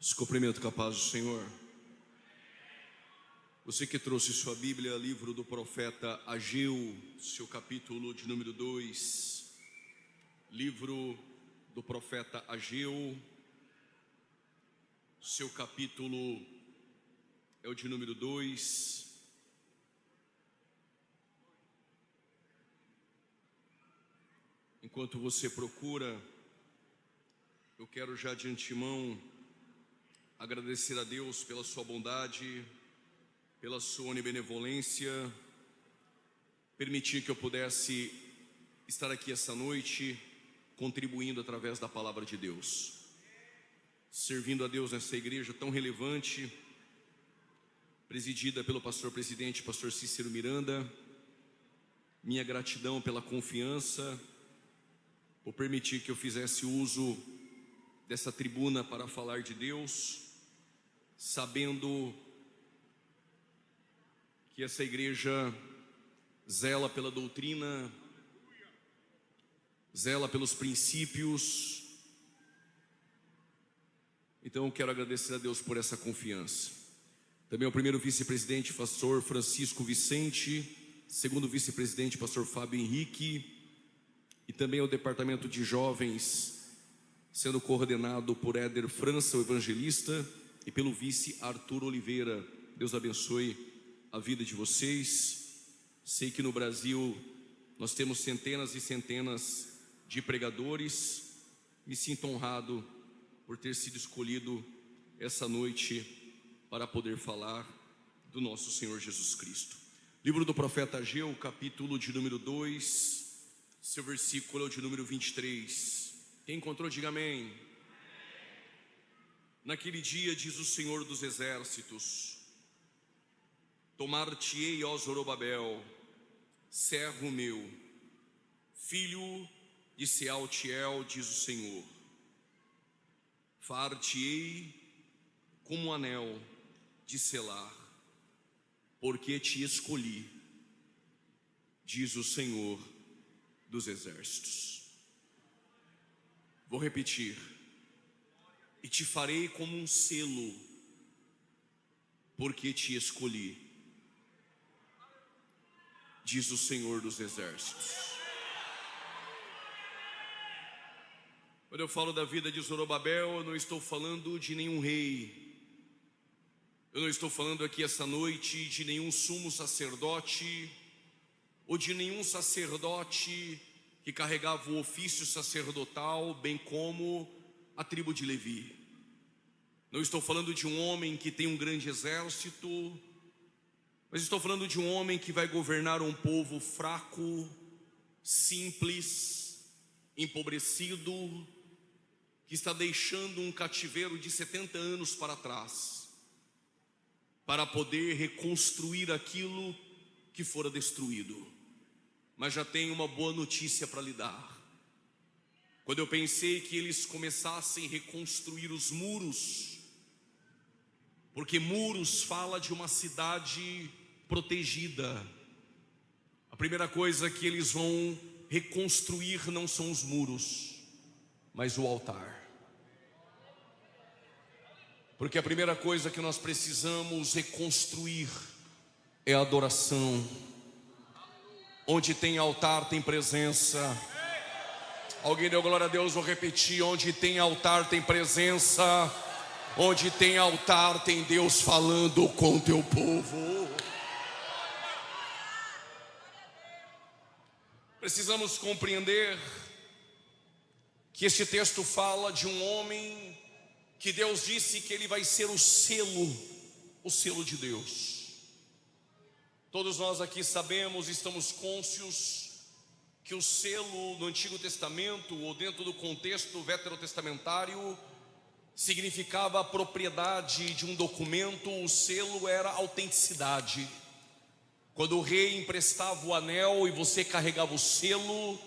Os cumprimento com a paz do Senhor. Você que trouxe sua Bíblia, livro do profeta Ageu, seu capítulo de número 2. Livro do profeta Ageu, seu capítulo é o de número 2. Enquanto você procura, eu quero já de antemão agradecer a Deus pela sua bondade, pela sua onibenevolência, permitir que eu pudesse estar aqui essa noite, contribuindo através da palavra de Deus, servindo a Deus nessa igreja tão relevante, presidida pelo pastor-presidente, pastor Cícero Miranda. Minha gratidão pela confiança, por permitir que eu fizesse uso dessa tribuna para falar de Deus, sabendo que essa igreja zela pela doutrina, zela pelos princípios. Então eu quero agradecer a Deus por essa confiança. Também ao primeiro vice-presidente, pastor Francisco Vicente, segundo vice-presidente, pastor Fábio Henrique, e também ao departamento de jovens, sendo coordenado por Éder França, o evangelista, e pelo vice Arthur Oliveira. Deus abençoe a vida de vocês. Sei que no Brasil nós temos centenas e centenas de pregadores. Me sinto honrado por ter sido escolhido essa noite para poder falar do nosso Senhor Jesus Cristo. Livro do profeta Ageu, capítulo de número 2, seu versículo é o de número 23. Quem encontrou, diga amém. Naquele dia, diz o Senhor dos exércitos: tomar-te-ei, ó Zorobabel, servo meu, filho de Sealtiel, diz o Senhor. Far-te-ei como um anel de selar, porque te escolhi, diz o Senhor dos exércitos. Vou repetir: e te farei como um selo, porque te escolhi, diz o Senhor dos exércitos. Quando eu falo da vida de Zorobabel, eu não estou falando de nenhum rei. Eu não estou falando aqui essa noite de nenhum sumo sacerdote, ou de nenhum sacerdote que carregava o ofício sacerdotal, bem como a tribo de Levi. Não estou falando de um homem que tem um grande exército, mas estou falando de um homem que vai governar um povo fraco, simples, empobrecido, que está deixando um cativeiro de 70 anos para trás, para poder reconstruir aquilo que fora destruído. Mas já tenho uma boa notícia para lhe dar. Quando eu pensei que eles começassem a reconstruir os muros, porque muros fala de uma cidade protegida, a primeira coisa que eles vão reconstruir não são os muros, mas o altar. Porque a primeira coisa que nós precisamos reconstruir é a adoração. Onde tem altar tem presença. Alguém deu glória a Deus? Vou repetir: onde tem altar tem presença. Onde tem altar tem Deus falando com o teu povo. Precisamos compreender que este texto fala de um homem que Deus disse que ele vai ser o selo de Deus. Todos nós aqui sabemos, estamos cônscios, que o selo no Antigo Testamento, ou dentro do contexto veterotestamentário, significava a propriedade de um documento. O selo era autenticidade. Quando o rei emprestava o anel e você carregava o selo,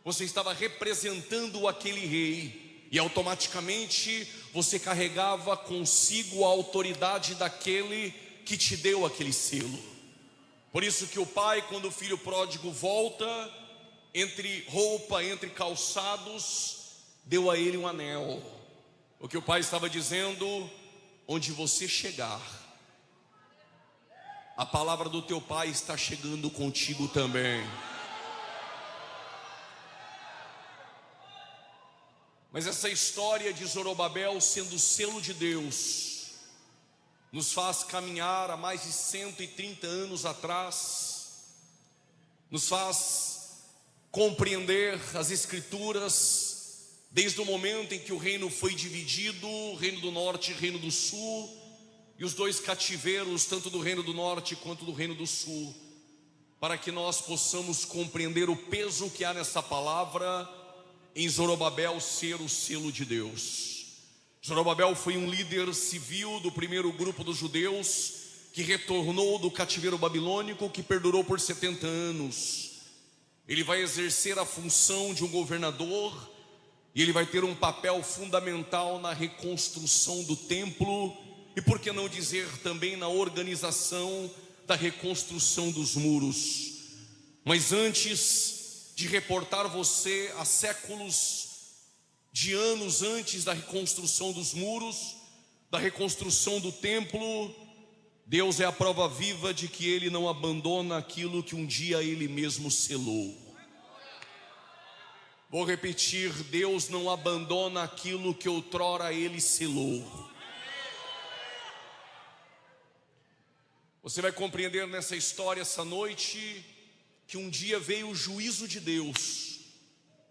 você estava representando aquele rei, e automaticamente você carregava consigo a autoridade daquele que te deu aquele selo. Por isso que o pai, quando o filho pródigo volta, entre roupa, entre calçados, deu a ele um anel. O que o pai estava dizendo: onde você chegar, a palavra do teu pai está chegando contigo também. Mas essa história de Zorobabel sendo o selo de Deus nos faz caminhar há mais de 130 anos atrás, nos faz compreender as Escrituras desde o momento em que o reino foi dividido, o reino do norte e o reino do sul, e os dois cativeiros, tanto do reino do norte quanto do reino do sul, para que nós possamos compreender o peso que há nessa palavra em Zorobabel ser o selo de Deus. Zorobabel foi um líder civil do primeiro grupo dos judeus que retornou do cativeiro babilônico, que perdurou por 70 anos. Ele vai exercer a função de um governador e ele vai ter um papel fundamental na reconstrução do templo e, por que não dizer, também na organização da reconstrução dos muros. Mas antes de reportar você a séculos de anos antes da reconstrução dos muros, da reconstrução do templo, Deus é a prova viva de que Ele não abandona aquilo que um dia Ele mesmo selou. Vou repetir: Deus não abandona aquilo que outrora Ele selou. Você vai compreender nessa história essa noite que um dia veio o juízo de Deus,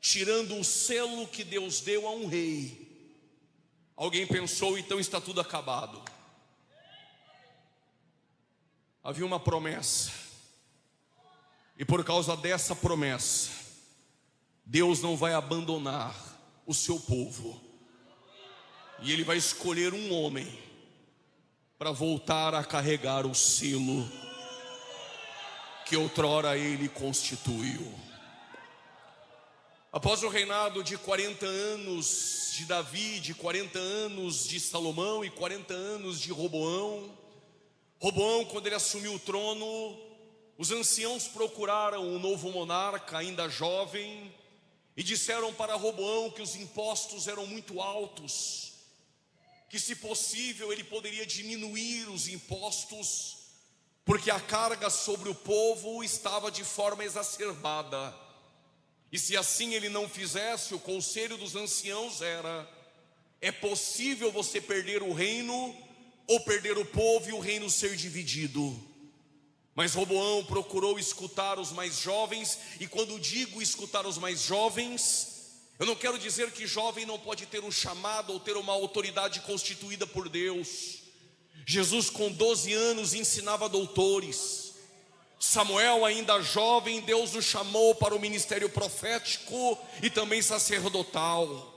tirando o selo que Deus deu a um rei. Alguém pensou: então está tudo acabado. Havia uma promessa, e por causa dessa promessa, Deus não vai abandonar o seu povo, e Ele vai escolher um homem para voltar a carregar o selo que outrora Ele constituiu. Após o reinado de 40 anos de Davi, de 40 anos de Salomão e 40 anos de Roboão, quando ele assumiu o trono, os anciãos procuraram um novo monarca, ainda jovem, e disseram para Roboão que os impostos eram muito altos, que, se possível, ele poderia diminuir os impostos, porque a carga sobre o povo estava de forma exacerbada. E se assim ele não fizesse, o conselho dos anciãos era: é possível você perder o reino, ou perder o povo e o reino ser dividido. Mas Roboão procurou escutar os mais jovens, e quando digo escutar os mais jovens, eu não quero dizer que jovem não pode ter um chamado ou ter uma autoridade constituída por Deus. Jesus, com 12 anos, ensinava doutores. Samuel, ainda jovem, Deus o chamou para o ministério profético e também sacerdotal.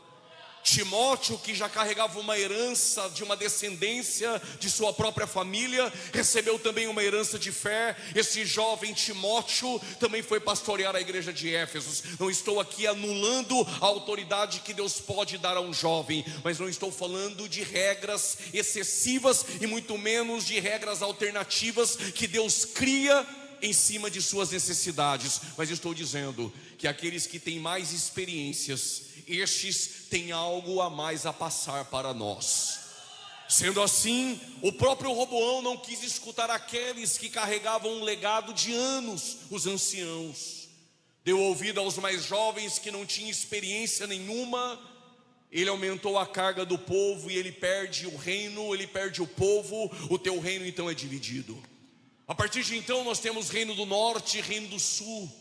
Timóteo, que já carregava uma herança de uma descendência de sua própria família, recebeu também uma herança de fé. Esse jovem Timóteo também foi pastorear a igreja de Éfeso. Não estou aqui anulando a autoridade que Deus pode dar a um jovem, mas não estou falando de regras excessivas e muito menos de regras alternativas que Deus cria em cima de suas necessidades. Mas estou dizendo que aqueles que têm mais experiências, estes têm algo a mais a passar para nós. Sendo assim, o próprio Roboão não quis escutar aqueles que carregavam um legado de anos, os anciãos. Deu ouvido aos mais jovens que não tinham experiência nenhuma. Ele aumentou a carga do povo e ele perde o reino, ele perde o povo, o teu reino então é dividido. A partir de então nós temos reino do norte e reino do sul.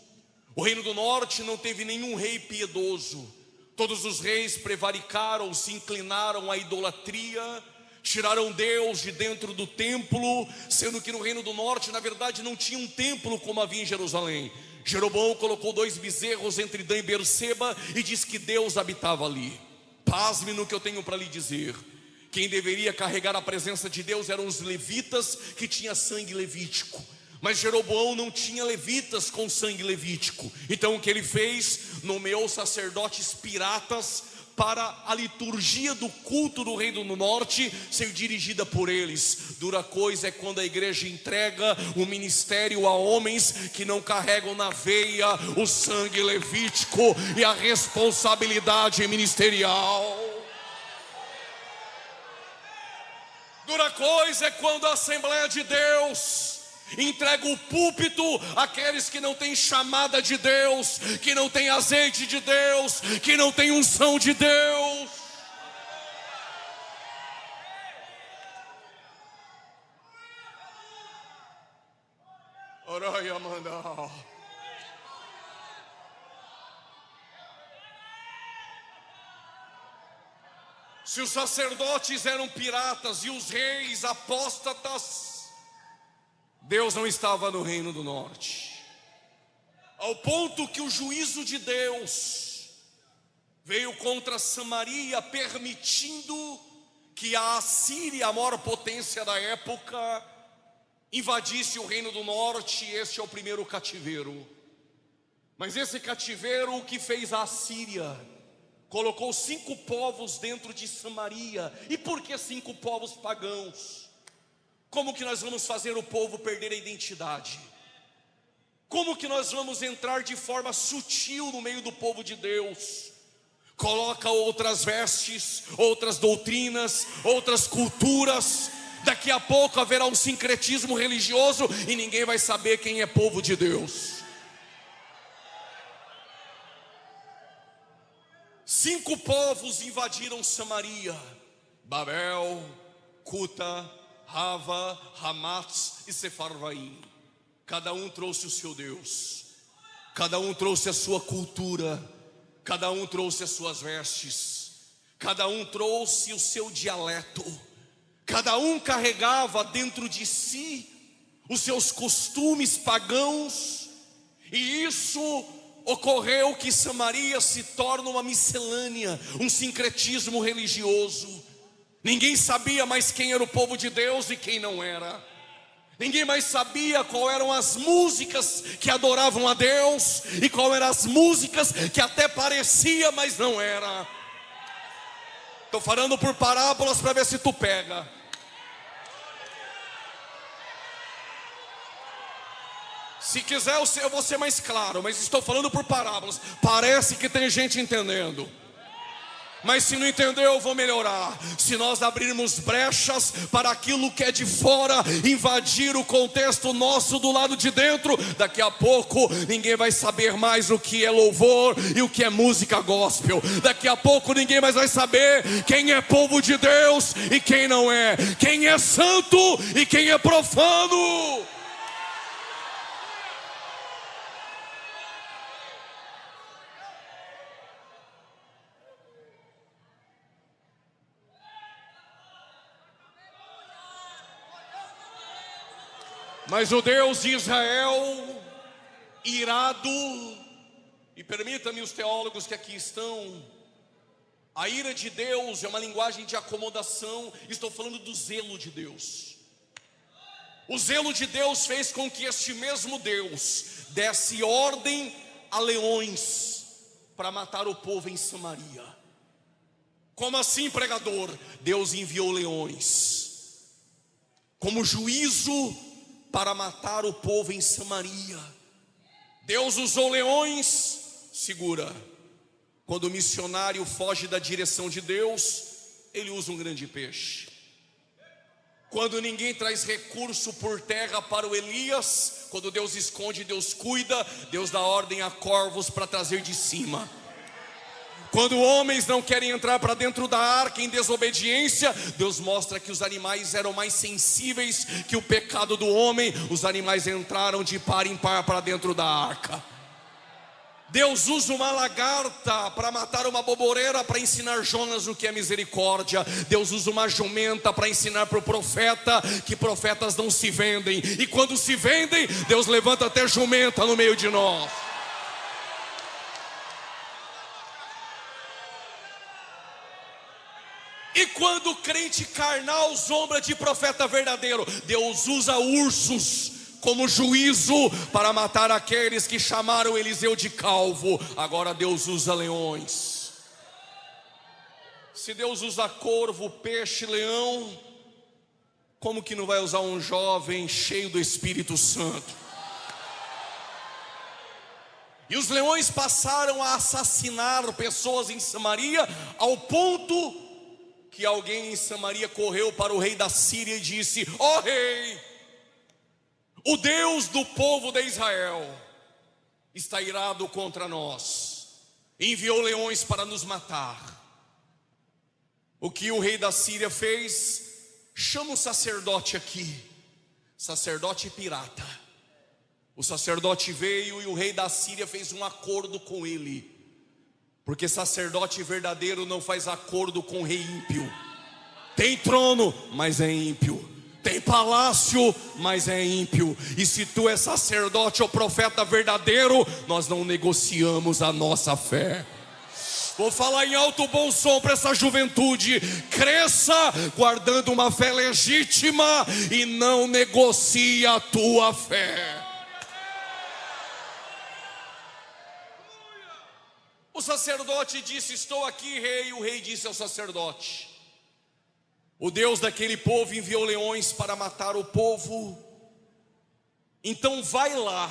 O reino do norte não teve nenhum rei piedoso. Todos os reis prevaricaram, se inclinaram à idolatria, tiraram Deus de dentro do templo, sendo que no reino do norte, na verdade, não tinha um templo como havia em Jerusalém. Jeroboão colocou 2 bezerros entre Dan e Berseba e diz que Deus habitava ali. Pasme no que eu tenho para lhe dizer. Quem deveria carregar a presença de Deus eram os levitas, que tinham sangue levítico. Mas Jeroboão não tinha levitas com sangue levítico. Então o que ele fez? Nomeou sacerdotes piratas para a liturgia do culto do reino do norte ser dirigida por eles. Dura coisa é quando a igreja entrega o ministério a homens que não carregam na veia o sangue levítico e a responsabilidade ministerial. Dura coisa é quando a Assembleia de Deus entrega o púlpito àqueles que não têm chamada de Deus, que não têm azeite de Deus, que não têm unção de Deus. Oraia mandar. Se os sacerdotes eram piratas e os reis apóstatas, Deus não estava no reino do norte. Ao ponto que o juízo de Deus veio contra Samaria, permitindo que a Assíria, a maior potência da época, invadisse o reino do norte. Este é o primeiro cativeiro. Mas esse cativeiro, o que fez a Assíria? Colocou 5 povos dentro de Samaria. E por que 5 povos pagãos? Como que nós vamos fazer o povo perder a identidade? Como que nós vamos entrar de forma sutil no meio do povo de Deus? Coloca outras vestes, outras doutrinas, outras culturas. Daqui a pouco haverá um sincretismo religioso e ninguém vai saber quem é povo de Deus. 5 povos invadiram Samaria: Babel, Cuta, Rava, Hamat e Sefarvaim. Cada um trouxe o seu Deus, cada um trouxe a sua cultura, cada um trouxe as suas vestes, cada um trouxe o seu dialeto, cada um carregava dentro de si os seus costumes pagãos. E isso ocorreu que Samaria se torna uma miscelânea, um sincretismo religioso. Ninguém sabia mais quem era o povo de Deus e quem não era. Ninguém mais sabia qual eram as músicas que adoravam a Deus e qual eram as músicas que até parecia, mas não era. Estou falando por parábolas para ver se tu pega. Se quiser eu vou ser mais claro, mas estou falando por parábolas. Parece que tem gente entendendo, mas se não entendeu eu vou melhorar. Se nós abrirmos brechas para aquilo que é de fora invadir o contexto nosso do lado de dentro, daqui a pouco ninguém vai saber mais o que é louvor e o que é música gospel. Daqui a pouco ninguém mais vai saber quem é povo de Deus e quem não é, quem é santo e quem é profano. Mas o Deus de Israel, irado, e permita-me os teólogos que aqui estão, a ira de Deus é uma linguagem de acomodação. Estou falando do zelo de Deus. O zelo de Deus fez com que este mesmo Deus desse ordem a leões para matar o povo em Samaria. Como assim, pregador? Deus enviou leões como juízo para matar o povo em Samaria. Deus usou leões. Segura. Quando o missionário foge da direção de Deus, ele usa um grande peixe. Quando ninguém traz recurso por terra para o Elias, quando Deus esconde, Deus cuida, Deus dá ordem a corvos para trazer de cima. Quando homens não querem entrar para dentro da arca em desobediência, Deus mostra que os animais eram mais sensíveis que o pecado do homem. Os animais entraram de par em par para dentro da arca. Deus usa uma lagarta para matar uma boboreira, para ensinar Jonas o que é misericórdia. Deus usa uma jumenta para ensinar para o profeta que profetas não se vendem. E quando se vendem, Deus levanta até jumenta no meio de nós. E quando o crente carnal zomba de profeta verdadeiro, Deus usa ursos como juízo para matar aqueles que chamaram Eliseu de calvo. Agora Deus usa leões. Se Deus usa corvo, peixe, leão, como que não vai usar um jovem cheio do Espírito Santo? E os leões passaram a assassinar pessoas em Samaria, ao ponto que alguém em Samaria correu para o rei da Síria e disse: ó rei, o Deus do povo de Israel está irado contra nós, enviou leões para nos matar. O que o rei da Síria fez? Chama o sacerdote aqui, sacerdote pirata. O sacerdote veio e o rei da Síria fez um acordo com ele, porque sacerdote verdadeiro não faz acordo com rei ímpio. Tem trono, mas é ímpio. Tem palácio, mas é ímpio. E se tu és sacerdote ou profeta verdadeiro, nós não negociamos a nossa fé. Vou falar em alto bom som para essa juventude: cresça guardando uma fé legítima e não negocie a tua fé. O sacerdote disse: estou aqui, rei. E o rei disse ao sacerdote: o Deus daquele povo enviou leões para matar o povo. Então vai lá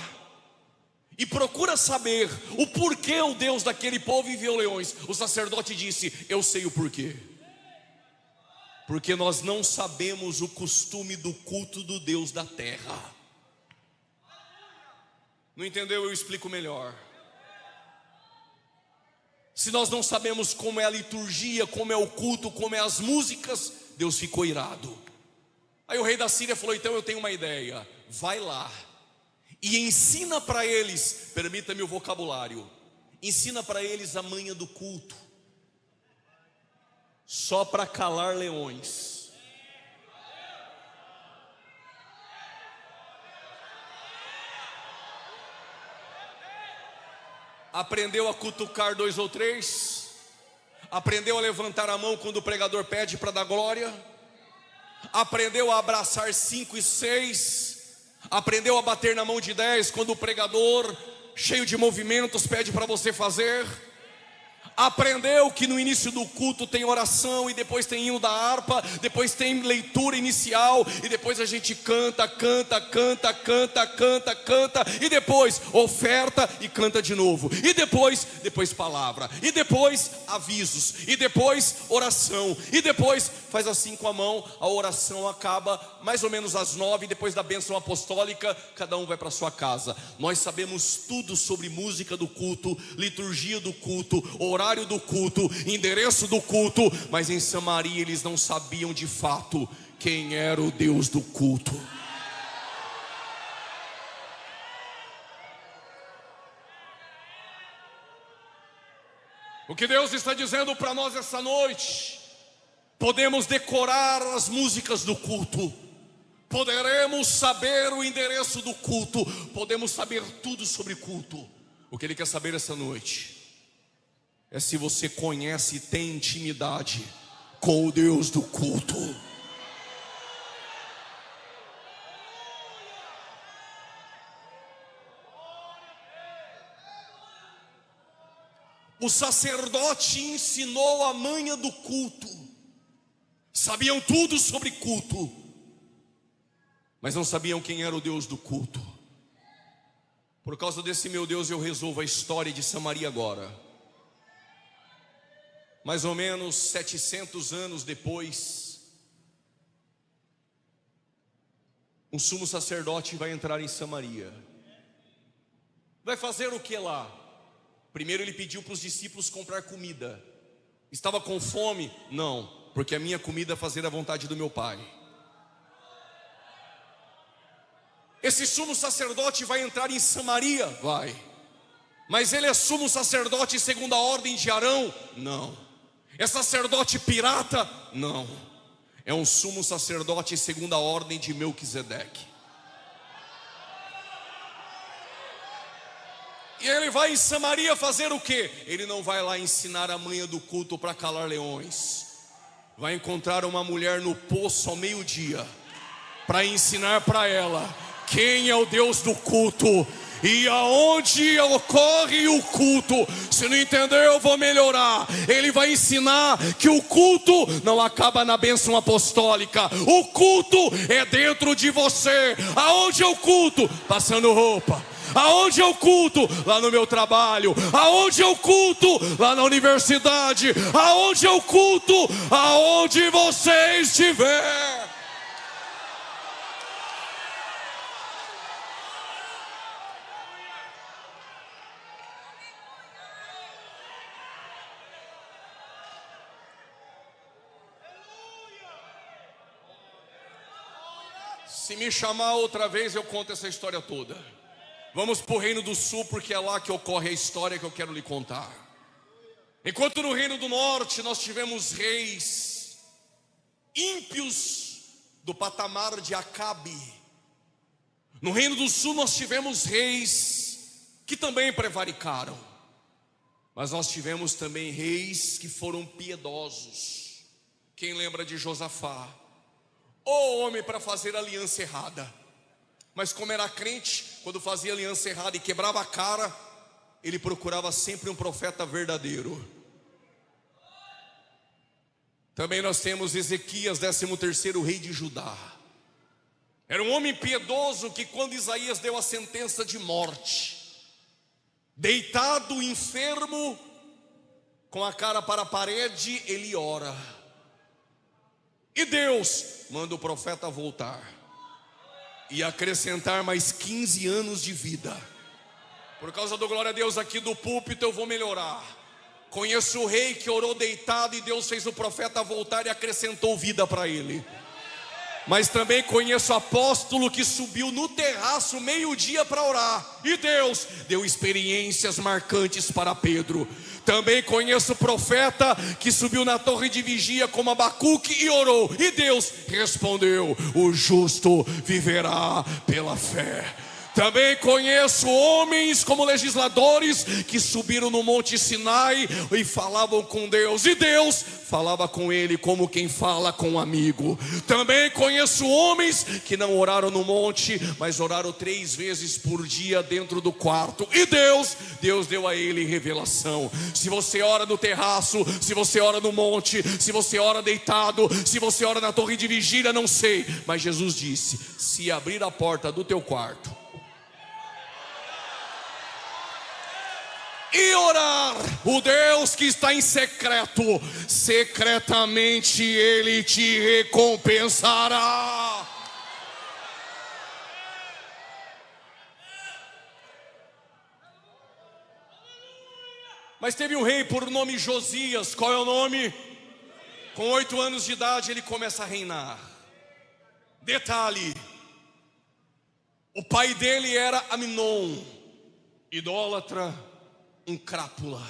e procura saber o porquê o Deus daquele povo enviou leões. O sacerdote disse: eu sei o porquê. Porque nós não sabemos o costume do culto do Deus da terra. Não entendeu? Eu explico melhor. Se nós não sabemos como é a liturgia, como é o culto, como é as músicas, Deus ficou irado. Aí o rei da Síria falou: então eu tenho uma ideia. Vai lá e ensina para eles, permita-me o vocabulário, ensina para eles a manha do culto, só para calar leões. Aprendeu a cutucar 2 ou 3? Aprendeu a levantar a mão quando o pregador pede para dar glória? Aprendeu a abraçar 5 e 6? Aprendeu a bater na mão de 10 quando o pregador, cheio de movimentos, pede para você fazer? Aprendeu que no início do culto tem oração, e depois tem hino da harpa, depois tem leitura inicial, e depois a gente canta, e depois oferta e canta de novo, e depois palavra, e depois avisos, e depois oração, e depois faz assim com a mão. A oração acaba mais ou menos às 9, depois da bênção apostólica, cada um vai para sua casa. Nós sabemos tudo sobre música do culto, liturgia do culto, horário do culto, endereço do culto, mas em Samaria eles não sabiam de fato quem era o Deus do culto. O que Deus está dizendo para nós essa noite: podemos decorar as músicas do culto, poderemos saber o endereço do culto, podemos saber tudo sobre culto. O que Ele quer saber essa noite é se você conhece e tem intimidade com o Deus do culto. O sacerdote ensinou a manha do culto, sabiam tudo sobre culto, mas não sabiam quem era o Deus do culto. Por causa desse meu Deus, eu resolvo a história de Samaria agora. Mais ou menos 700 anos depois, um sumo sacerdote vai entrar em Samaria. Vai fazer o que lá? Primeiro ele pediu para os discípulos comprar comida. Estava com fome? Não, porque a minha comida é fazer a vontade do meu Pai. Esse sumo sacerdote vai entrar em Samaria? Vai. Mas ele é sumo sacerdote segundo a ordem de Arão? Não. É sacerdote pirata? Não. É um sumo sacerdote segundo a ordem de Melquisedeque. E ele vai em Samaria fazer o quê? Ele não vai lá ensinar a manha do culto para calar leões. Vai encontrar uma mulher no poço ao meio-dia, para ensinar para ela quem é o Deus do culto e aonde ocorre o culto. Se não entendeu, eu vou melhorar. Ele vai ensinar que o culto não acaba na bênção apostólica. O culto é dentro de você. Aonde é o culto? Passando roupa. Aonde é o culto? Lá no meu trabalho. Aonde é o culto? Lá na universidade. Aonde é o culto? Aonde você estiver. Se me chamar outra vez, eu conto essa história toda. Vamos para o Reino do Sul, porque é lá que ocorre a história que eu quero lhe contar. Enquanto no Reino do Norte nós tivemos reis ímpios do patamar de Acabe, no Reino do Sul nós tivemos reis que também prevaricaram, mas nós tivemos também reis que foram piedosos. Quem lembra de Josafá? O homem para fazer aliança errada, mas como era crente, quando fazia aliança errada e quebrava a cara, ele procurava sempre um profeta verdadeiro. Também nós temos Ezequias, 13º rei de Judá. Era um homem piedoso que, quando Isaías deu a sentença de morte, deitado, enfermo, com a cara para a parede, ele ora. E Deus manda o profeta voltar e acrescentar mais 15 anos de vida. Por causa do glória a Deus aqui do púlpito eu vou melhorar. Conheço o rei que orou deitado e Deus fez o profeta voltar e acrescentou vida para ele. Mas também conheço apóstolo que subiu no terraço meio-dia para orar e Deus deu experiências marcantes para Pedro. Também conheço profeta que subiu na torre de vigia como Abacuque e orou e Deus respondeu: o justo viverá pela fé. Também conheço homens como legisladores que subiram no Monte Sinai e falavam com Deus, e Deus falava com ele como quem fala com um amigo. Também conheço homens que não oraram no monte, mas oraram 3 vezes por dia dentro do quarto, e Deus deu a ele revelação. Se você ora no terraço, se você ora no monte, se você ora deitado, se você ora na torre de vigília, não sei, mas Jesus disse: se abrir a porta do teu quarto e orar, o Deus que está em secreto, secretamente Ele te recompensará. Mas teve um rei por nome Josias. Qual é o nome? Com 8 anos de idade ele começa a reinar. Detalhe: o pai dele era Aminon, idólatra, um crápula,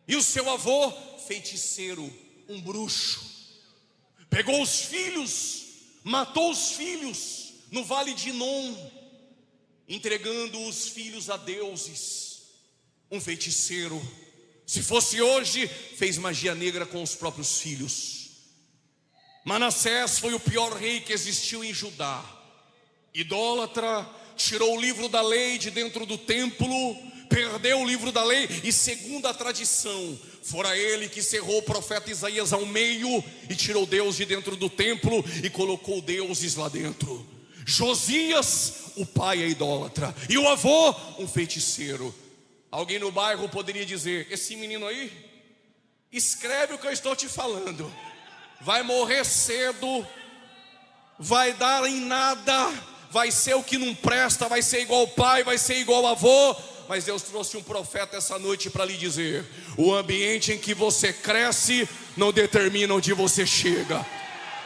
e o seu avô, feiticeiro, um bruxo. Pegou os filhos, matou os filhos no vale de Inom, entregando os filhos a deuses. Um feiticeiro. Se fosse hoje, fez magia negra com os próprios filhos. Manassés foi o pior rei que existiu em Judá. Idólatra, tirou o livro da lei de dentro do templo, perdeu o livro da lei, e segundo a tradição, fora ele que cerrou o profeta Isaías ao meio e tirou Deus de dentro do templo e colocou deuses lá dentro. Josias, o pai é idólatra, e o avô, um feiticeiro. Alguém no bairro poderia dizer: esse menino aí, escreve o que eu estou te falando, vai morrer cedo, vai dar em nada, vai ser o que não presta, vai ser igual o pai, vai ser igual o avô. Mas Deus trouxe um profeta essa noite para lhe dizer: o ambiente em que você cresce não determina onde você chega.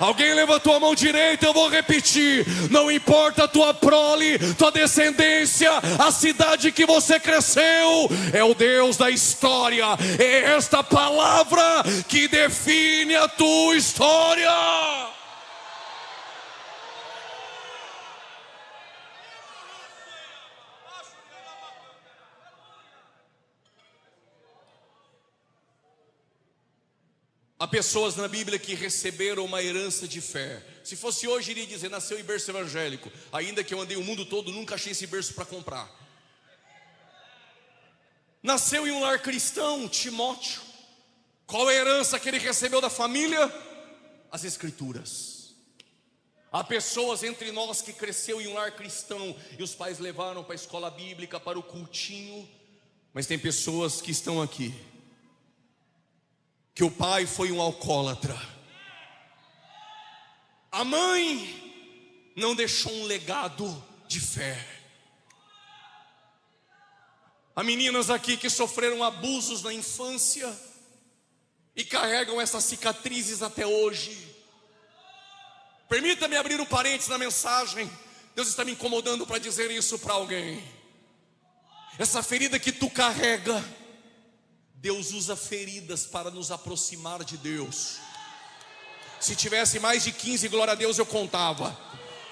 Alguém levantou a mão direita, eu vou repetir: não importa a tua prole, tua descendência, a cidade que você cresceu, é o Deus da história, é esta palavra que define a tua história. Há pessoas na Bíblia que receberam uma herança de fé. Se fosse hoje, iria dizer: nasceu em berço evangélico. Ainda que eu andei o mundo todo, nunca achei esse berço para comprar. Nasceu em um lar cristão, Timóteo. Qual é a herança que ele recebeu da família? As Escrituras. Há pessoas entre nós que cresceu em um lar cristão e os pais levaram para a escola bíblica, para o cultinho. Mas tem pessoas que estão aqui que o pai foi um alcoólatra, a mãe não deixou um legado de fé. Há meninas aqui que sofreram abusos na infância e carregam essas cicatrizes até hoje. Permita-me abrir um parênteses na mensagem. Deus está me incomodando para dizer isso para alguém. Essa ferida que tu carrega, Deus usa feridas para nos aproximar de Deus. Se tivesse mais de 15, glória a Deus, eu contava.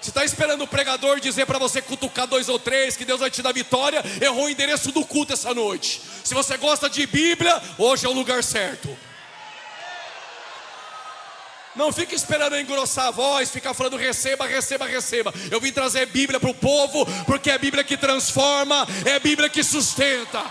Se está esperando o pregador dizer para você cutucar 2 ou 3, que Deus vai te dar vitória, errou o endereço do culto essa noite. Se você gosta de Bíblia, hoje é o lugar certo. Não fique esperando eu engrossar a voz, ficar falando receba, receba, receba. Eu vim trazer Bíblia para o povo, porque é a Bíblia que transforma, é a Bíblia que sustenta.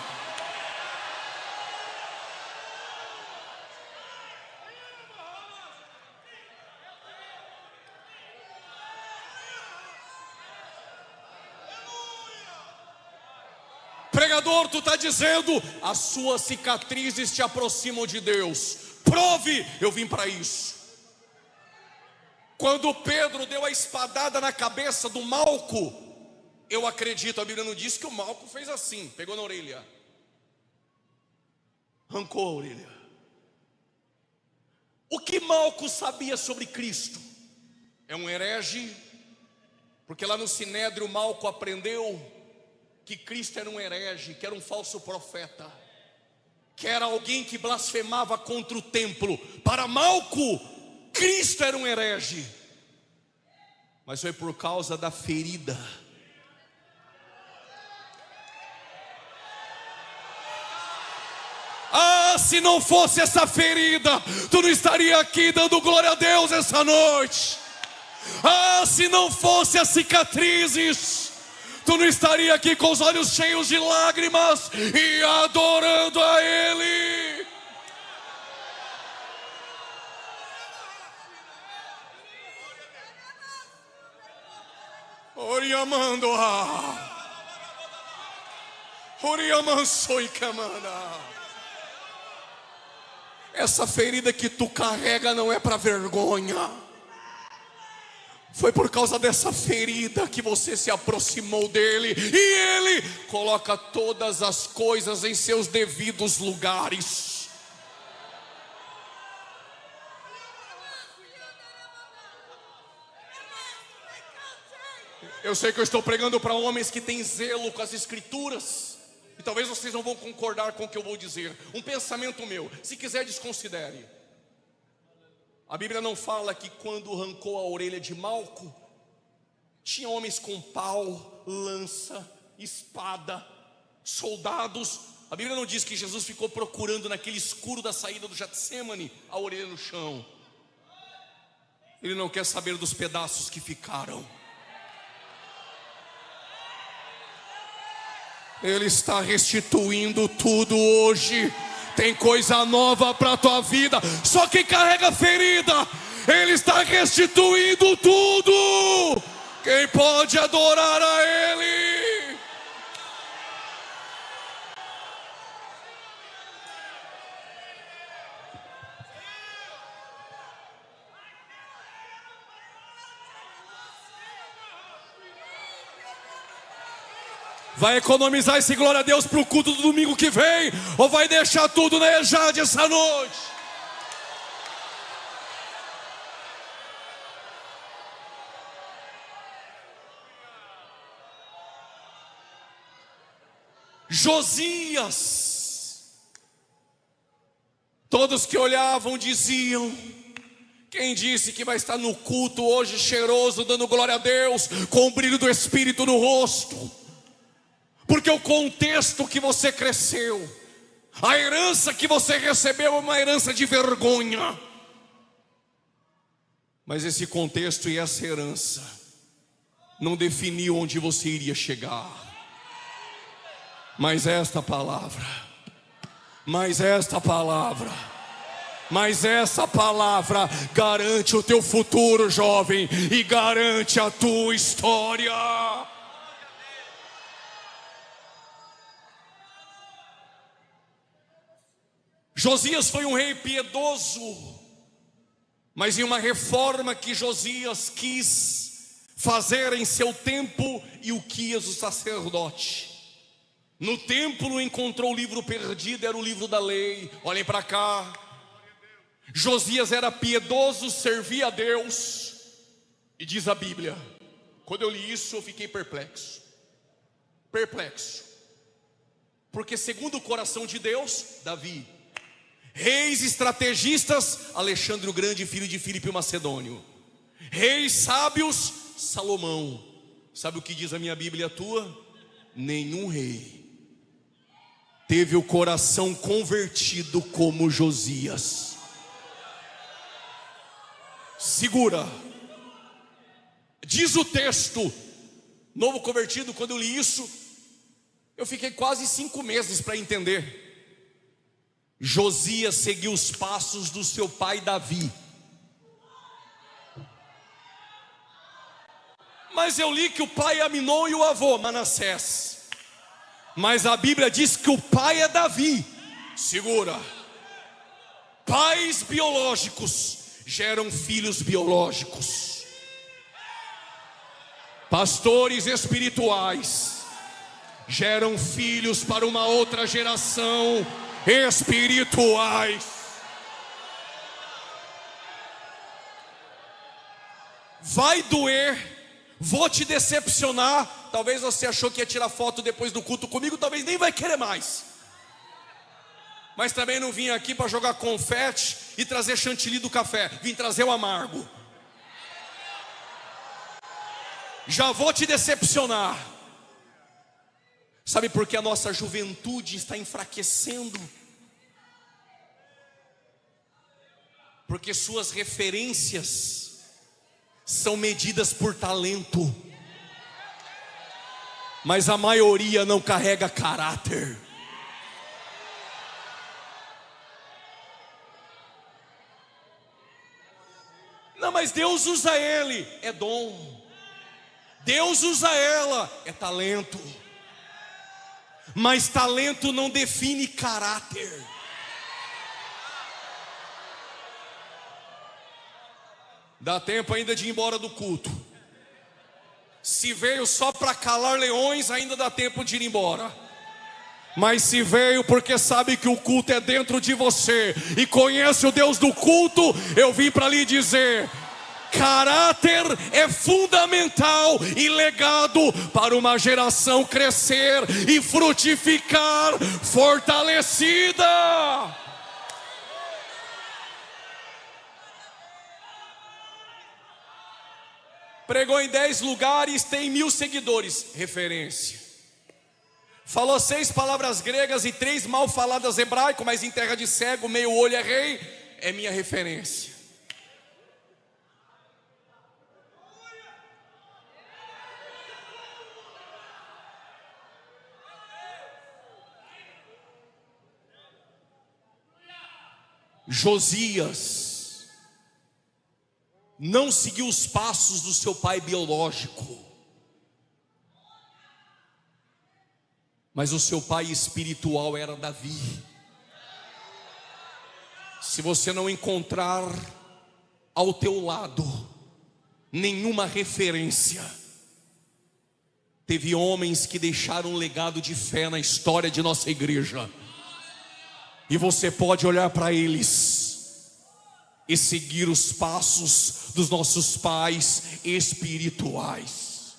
Pregador, tu está dizendo, as suas cicatrizes te aproximam de Deus. Prove, eu vim para isso. Quando Pedro deu a espadada na cabeça do Malco, eu acredito, a Bíblia não diz que o Malco fez assim, pegou na orelha, arrancou a orelha. O que Malco sabia sobre Cristo? É um herege, porque lá no Sinédrio Malco aprendeu que Cristo era um herege, que era um falso profeta, que era alguém que blasfemava contra o templo. Para Malco, Cristo era um herege, mas foi por causa da ferida. Ah, se não fosse essa ferida, tu não estaria aqui dando glória a Deus essa noite. Ah, se não fosse as cicatrizes, tu não estaria aqui com os olhos cheios de lágrimas e adorando a Ele. Oriamando-a, Oriamansoi-camana. Essa ferida que tu carrega não é para vergonha. Foi por causa dessa ferida que você se aproximou dele, e ele coloca todas as coisas em seus devidos lugares. Eu sei que eu estou pregando para homens que têm zelo com as escrituras, e talvez vocês não vão concordar com o que eu vou dizer. Um pensamento meu, se quiser desconsidere. A Bíblia não fala que quando arrancou a orelha de Malco, tinha homens com pau, lança, espada, soldados. A Bíblia não diz que Jesus ficou procurando naquele escuro da saída do Getsêmani a orelha no chão. Ele não quer saber dos pedaços que ficaram. Ele está restituindo tudo hoje. Tem coisa nova para a tua vida. Só quem carrega ferida, Ele está restituindo tudo. Quem pode adorar a Ele? Vai economizar esse glória a Deus para o culto do domingo que vem, ou vai deixar tudo na EJAD essa noite? Josias, todos que olhavam diziam: quem disse que vai estar no culto hoje cheiroso, dando glória a Deus, com o brilho do Espírito no rosto? Porque o contexto que você cresceu, a herança que você recebeu é uma herança de vergonha. Mas esse contexto e essa herança não definiu onde você iria chegar. Mas esta palavra Mas essa palavra garante o teu futuro, jovem, e garante a tua história. Josias foi um rei piedoso, mas em uma reforma que Josias quis fazer em seu tempo, Ilquias, o sacerdote, no templo encontrou o livro perdido, era o livro da lei. Olhem para cá. Josias era piedoso, servia a Deus, e diz a Bíblia, quando eu li isso eu fiquei perplexo, porque segundo o coração de Deus, Davi, reis estrategistas, Alexandre o Grande, filho de Filipe o Macedônio, reis sábios, Salomão. Sabe o que diz a minha Bíblia e a tua? Nenhum rei teve o coração convertido como Josias. Segura. Diz o texto, novo convertido, quando eu li isso, eu fiquei quase 5 meses para entender. Josias seguiu os passos do seu pai Davi. Mas eu li que o pai é Aminon e o avô Manassés. Mas a Bíblia diz que o pai é Davi. Segura. Pais biológicos geram filhos biológicos. Pastores espirituais geram filhos para uma outra geração espirituais. Vai doer, vou te decepcionar. Talvez você achou que ia tirar foto depois do culto comigo, talvez nem vai querer mais. Mas também não vim aqui para jogar confete e trazer chantilly do café, vim trazer o amargo. Já vou te decepcionar. Sabe por que a nossa juventude está enfraquecendo? Porque suas referências são medidas por talento, mas a maioria não carrega caráter. Não, mas Deus usa ele, é dom. Deus usa ela, é talento. Mas talento não define caráter. Dá tempo ainda de ir embora do culto. Se veio só para calar leões, ainda dá tempo de ir embora. Mas se veio porque sabe que o culto é dentro de você e conhece o Deus do culto, eu vim para lhe dizer: caráter é fundamental e legado para uma geração crescer e frutificar fortalecida. Pregou em 10 lugares, tem 1000 seguidores. Referência. Falou 6 palavras gregas e 3 mal faladas hebraico, mas em terra de cego, meio olho é rei. É minha referência. Josias não seguiu os passos do seu pai biológico, mas o seu pai espiritual era Davi. Se você não encontrar ao teu lado nenhuma referência, teve homens que deixaram um legado de fé na história de nossa igreja, e você pode olhar para eles e seguir os passos dos nossos pais espirituais.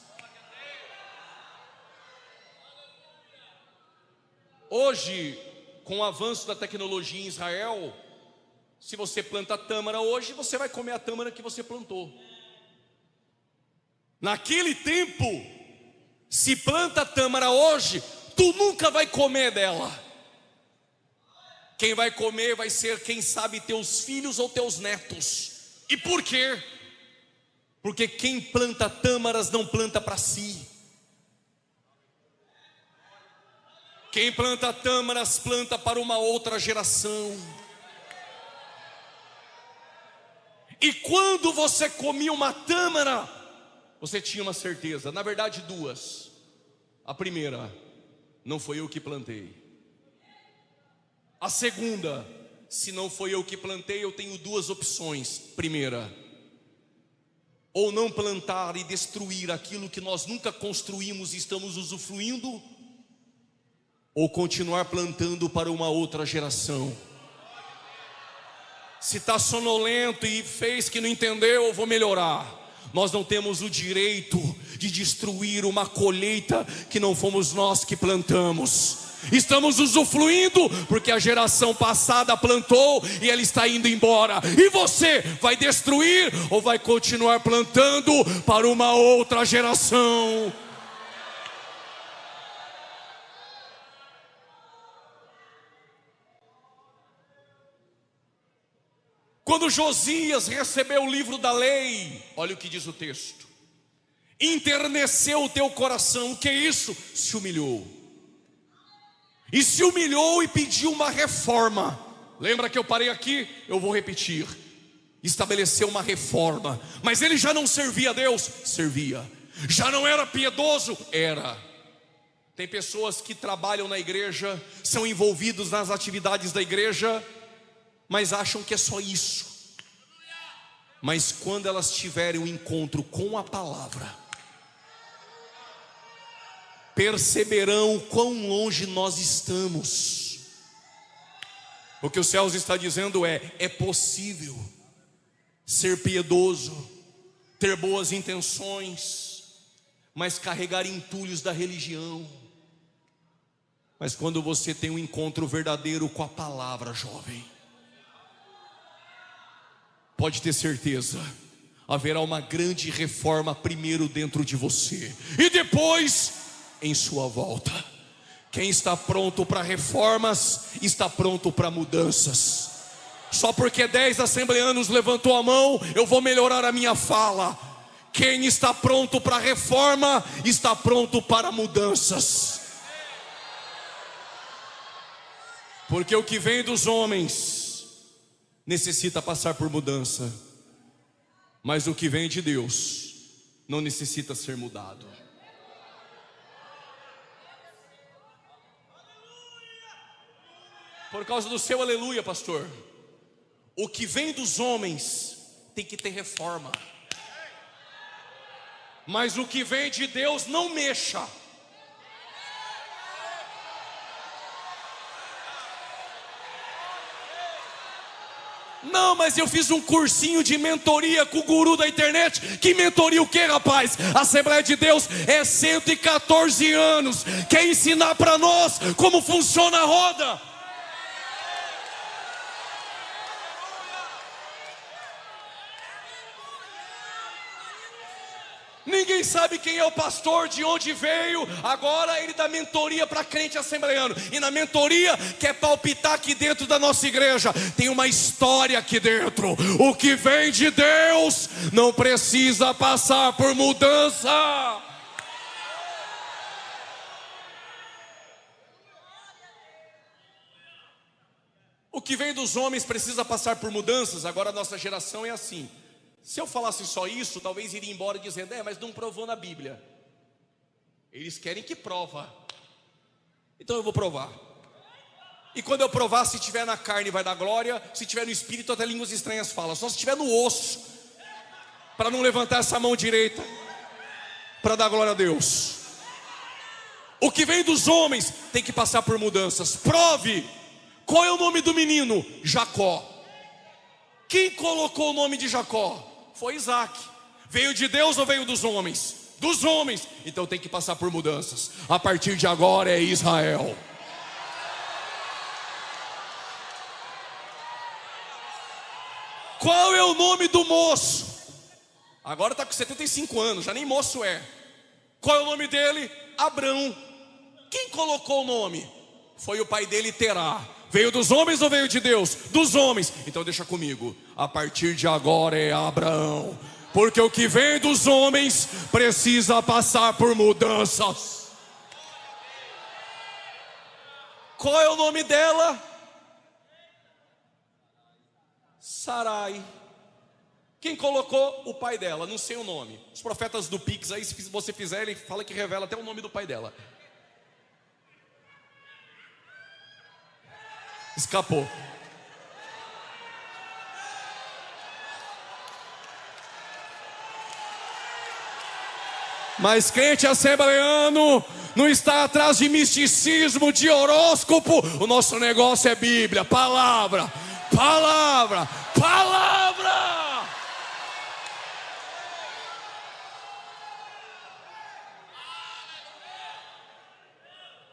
Hoje, com o avanço da tecnologia em Israel, se você planta tâmara hoje, você vai comer a tâmara que você plantou. Naquele tempo, se planta tâmara hoje, tu nunca vai comer dela. Quem vai comer vai ser, quem sabe, teus filhos ou teus netos. E por quê? Porque quem planta tâmaras não planta para si. Quem planta tâmaras planta para uma outra geração. E quando você comia uma tâmara, você tinha uma certeza, na verdade duas. A primeira, não foi eu que plantei. A segunda, se não foi eu que plantei, eu tenho duas opções. Primeira, ou não plantar e destruir aquilo que nós nunca construímos e estamos usufruindo, ou continuar plantando para uma outra geração. Se está sonolento e fez que não entendeu, eu vou melhorar. Nós não temos o direito de destruir uma colheita que não fomos nós que plantamos. Estamos usufruindo porque a geração passada plantou e ela está indo embora. E você vai destruir ou vai continuar plantando para uma outra geração? Quando Josias recebeu o livro da lei, olha o que diz o texto: enterneceu o teu coração. O que é isso? Se humilhou. E se humilhou e pediu uma reforma. Lembra que eu parei aqui? Eu vou repetir. Estabeleceu uma reforma. Mas ele já não servia a Deus? Servia. Já não era piedoso? Era. Tem pessoas que trabalham na igreja, são envolvidos nas atividades da igreja, mas acham que é só isso. Mas quando elas tiverem um encontro com a palavra, perceberão quão longe nós estamos. O que os céus está dizendo é possível ser piedoso, ter boas intenções, mas carregar entulhos da religião. Mas quando você tem um encontro verdadeiro com a palavra, jovem, pode ter certeza, haverá uma grande reforma primeiro dentro de você e depois em sua volta. Quem está pronto para reformas, está pronto para mudanças. Só porque 10 assembleanos levantou a mão, eu vou melhorar a minha fala. Quem está pronto para reforma, está pronto para mudanças. Porque o que vem dos homens necessita passar por mudança, mas o que vem de Deus não necessita ser mudado. Por causa do seu aleluia, pastor, o que vem dos homens tem que ter reforma, mas o que vem de Deus não mexa. Não, mas eu fiz um cursinho de mentoria com o guru da internet. Que mentoria o que, rapaz? A Assembleia de Deus é 114 anos. Quer ensinar para nós como funciona a roda? Ninguém sabe quem é o pastor, de onde veio. Agora ele dá mentoria para crente assembleano. E na mentoria quer palpitar aqui dentro da nossa igreja. Tem uma história aqui dentro. O que vem de Deus não precisa passar por mudança. O que vem dos homens precisa passar por mudanças. Agora a nossa geração é assim. Se eu falasse só isso, talvez iria embora dizendo: mas não provou na Bíblia. Eles querem que prova. Então eu vou provar. E quando eu provar, se tiver na carne vai dar glória, se tiver no espírito até línguas estranhas fala. Só se tiver no osso, para não levantar essa mão direita, para dar glória a Deus. O que vem dos homens tem que passar por mudanças. Prove. Qual é o nome do menino? Jacó. Quem colocou o nome de Jacó? Foi Isaac. Veio de Deus ou veio dos homens? Dos homens. Então tem que passar por mudanças. A partir de agora é Israel. Qual é o nome do moço? Agora está com 75 anos, já nem moço é. Qual é o nome dele? Abrão. Quem colocou o nome? Foi o pai dele, Terá. Veio dos homens ou veio de Deus? Dos homens. Então deixa comigo. A partir de agora é Abraão. Porque o que vem dos homens precisa passar por mudanças. Qual é o nome dela? Sarai. Quem colocou? O pai dela, não sei o nome. Os profetas do Pix aí, se você fizer, ele fala que revela até o nome do pai dela. Escapou. Mas crente assembleano não está atrás de misticismo, de horóscopo. O nosso negócio é Bíblia, palavra, palavra, palavra.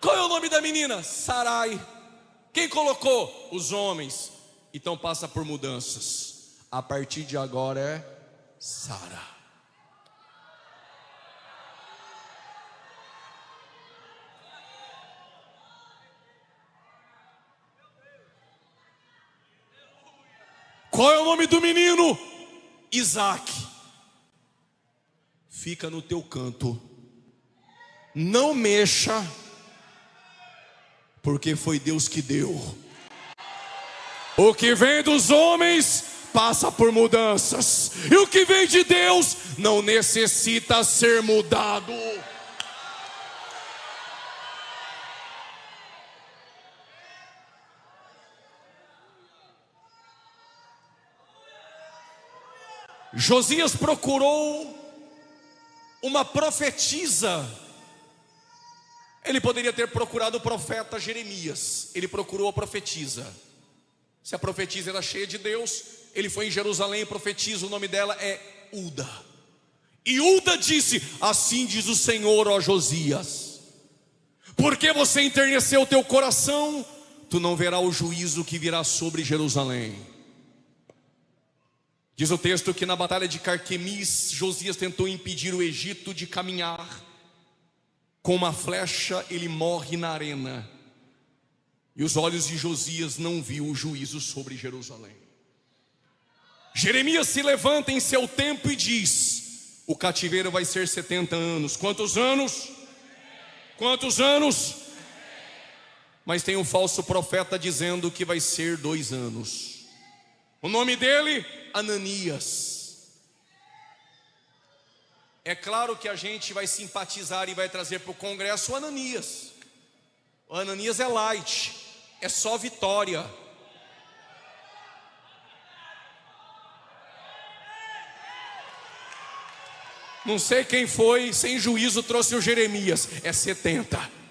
Qual é o nome da menina? Sarai. Quem colocou? Os homens. Então passa por mudanças. A partir de agora é Sara. Qual é o nome do menino? Isaac. Fica no teu canto. Não mexa, porque foi Deus que deu. O que vem dos homens passa por mudanças, e o que vem de Deus não necessita ser mudado. Josias procurou uma profetisa. Ele poderia ter procurado o profeta Jeremias. Ele procurou a profetisa. Se a profetisa era cheia de Deus, ele foi em Jerusalém e profetiza. O nome dela é Uda. E Uda disse: assim diz o Senhor, ó Josias, porque você enterneceu o teu coração, tu não verás o juízo que virá sobre Jerusalém. Diz o texto que na batalha de Carquemis, Josias tentou impedir o Egito de caminhar. Com uma flecha ele morre na arena. E os olhos de Josias não viu o juízo sobre Jerusalém. Jeremias se levanta em seu tempo e diz: o cativeiro vai ser 70 anos. Quantos anos? Quantos anos? Mas tem um falso profeta dizendo que vai ser 2 anos. O nome dele? Ananias. É claro que a gente vai simpatizar e vai trazer para o Congresso o Ananias. O Ananias é light, é só vitória. Não sei quem foi, sem juízo trouxe o Jeremias, é 70.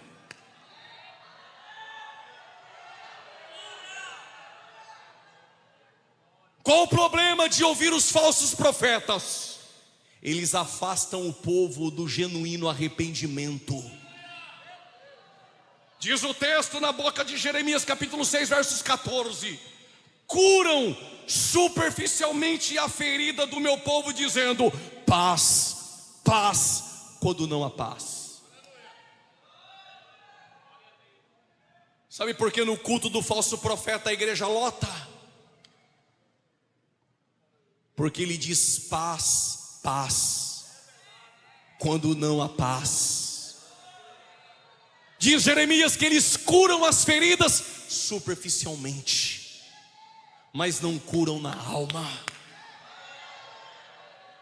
Qual o problema de ouvir os falsos profetas? Eles afastam o povo do genuíno arrependimento. Diz o texto na boca de Jeremias capítulo 6, versos 14: curam superficialmente a ferida do meu povo, dizendo paz, paz, quando não há paz. Sabe por que no culto do falso profeta a igreja lota? Porque ele diz paz, paz, quando não há paz. Diz Jeremias que eles curam as feridas superficialmente, mas não curam na alma.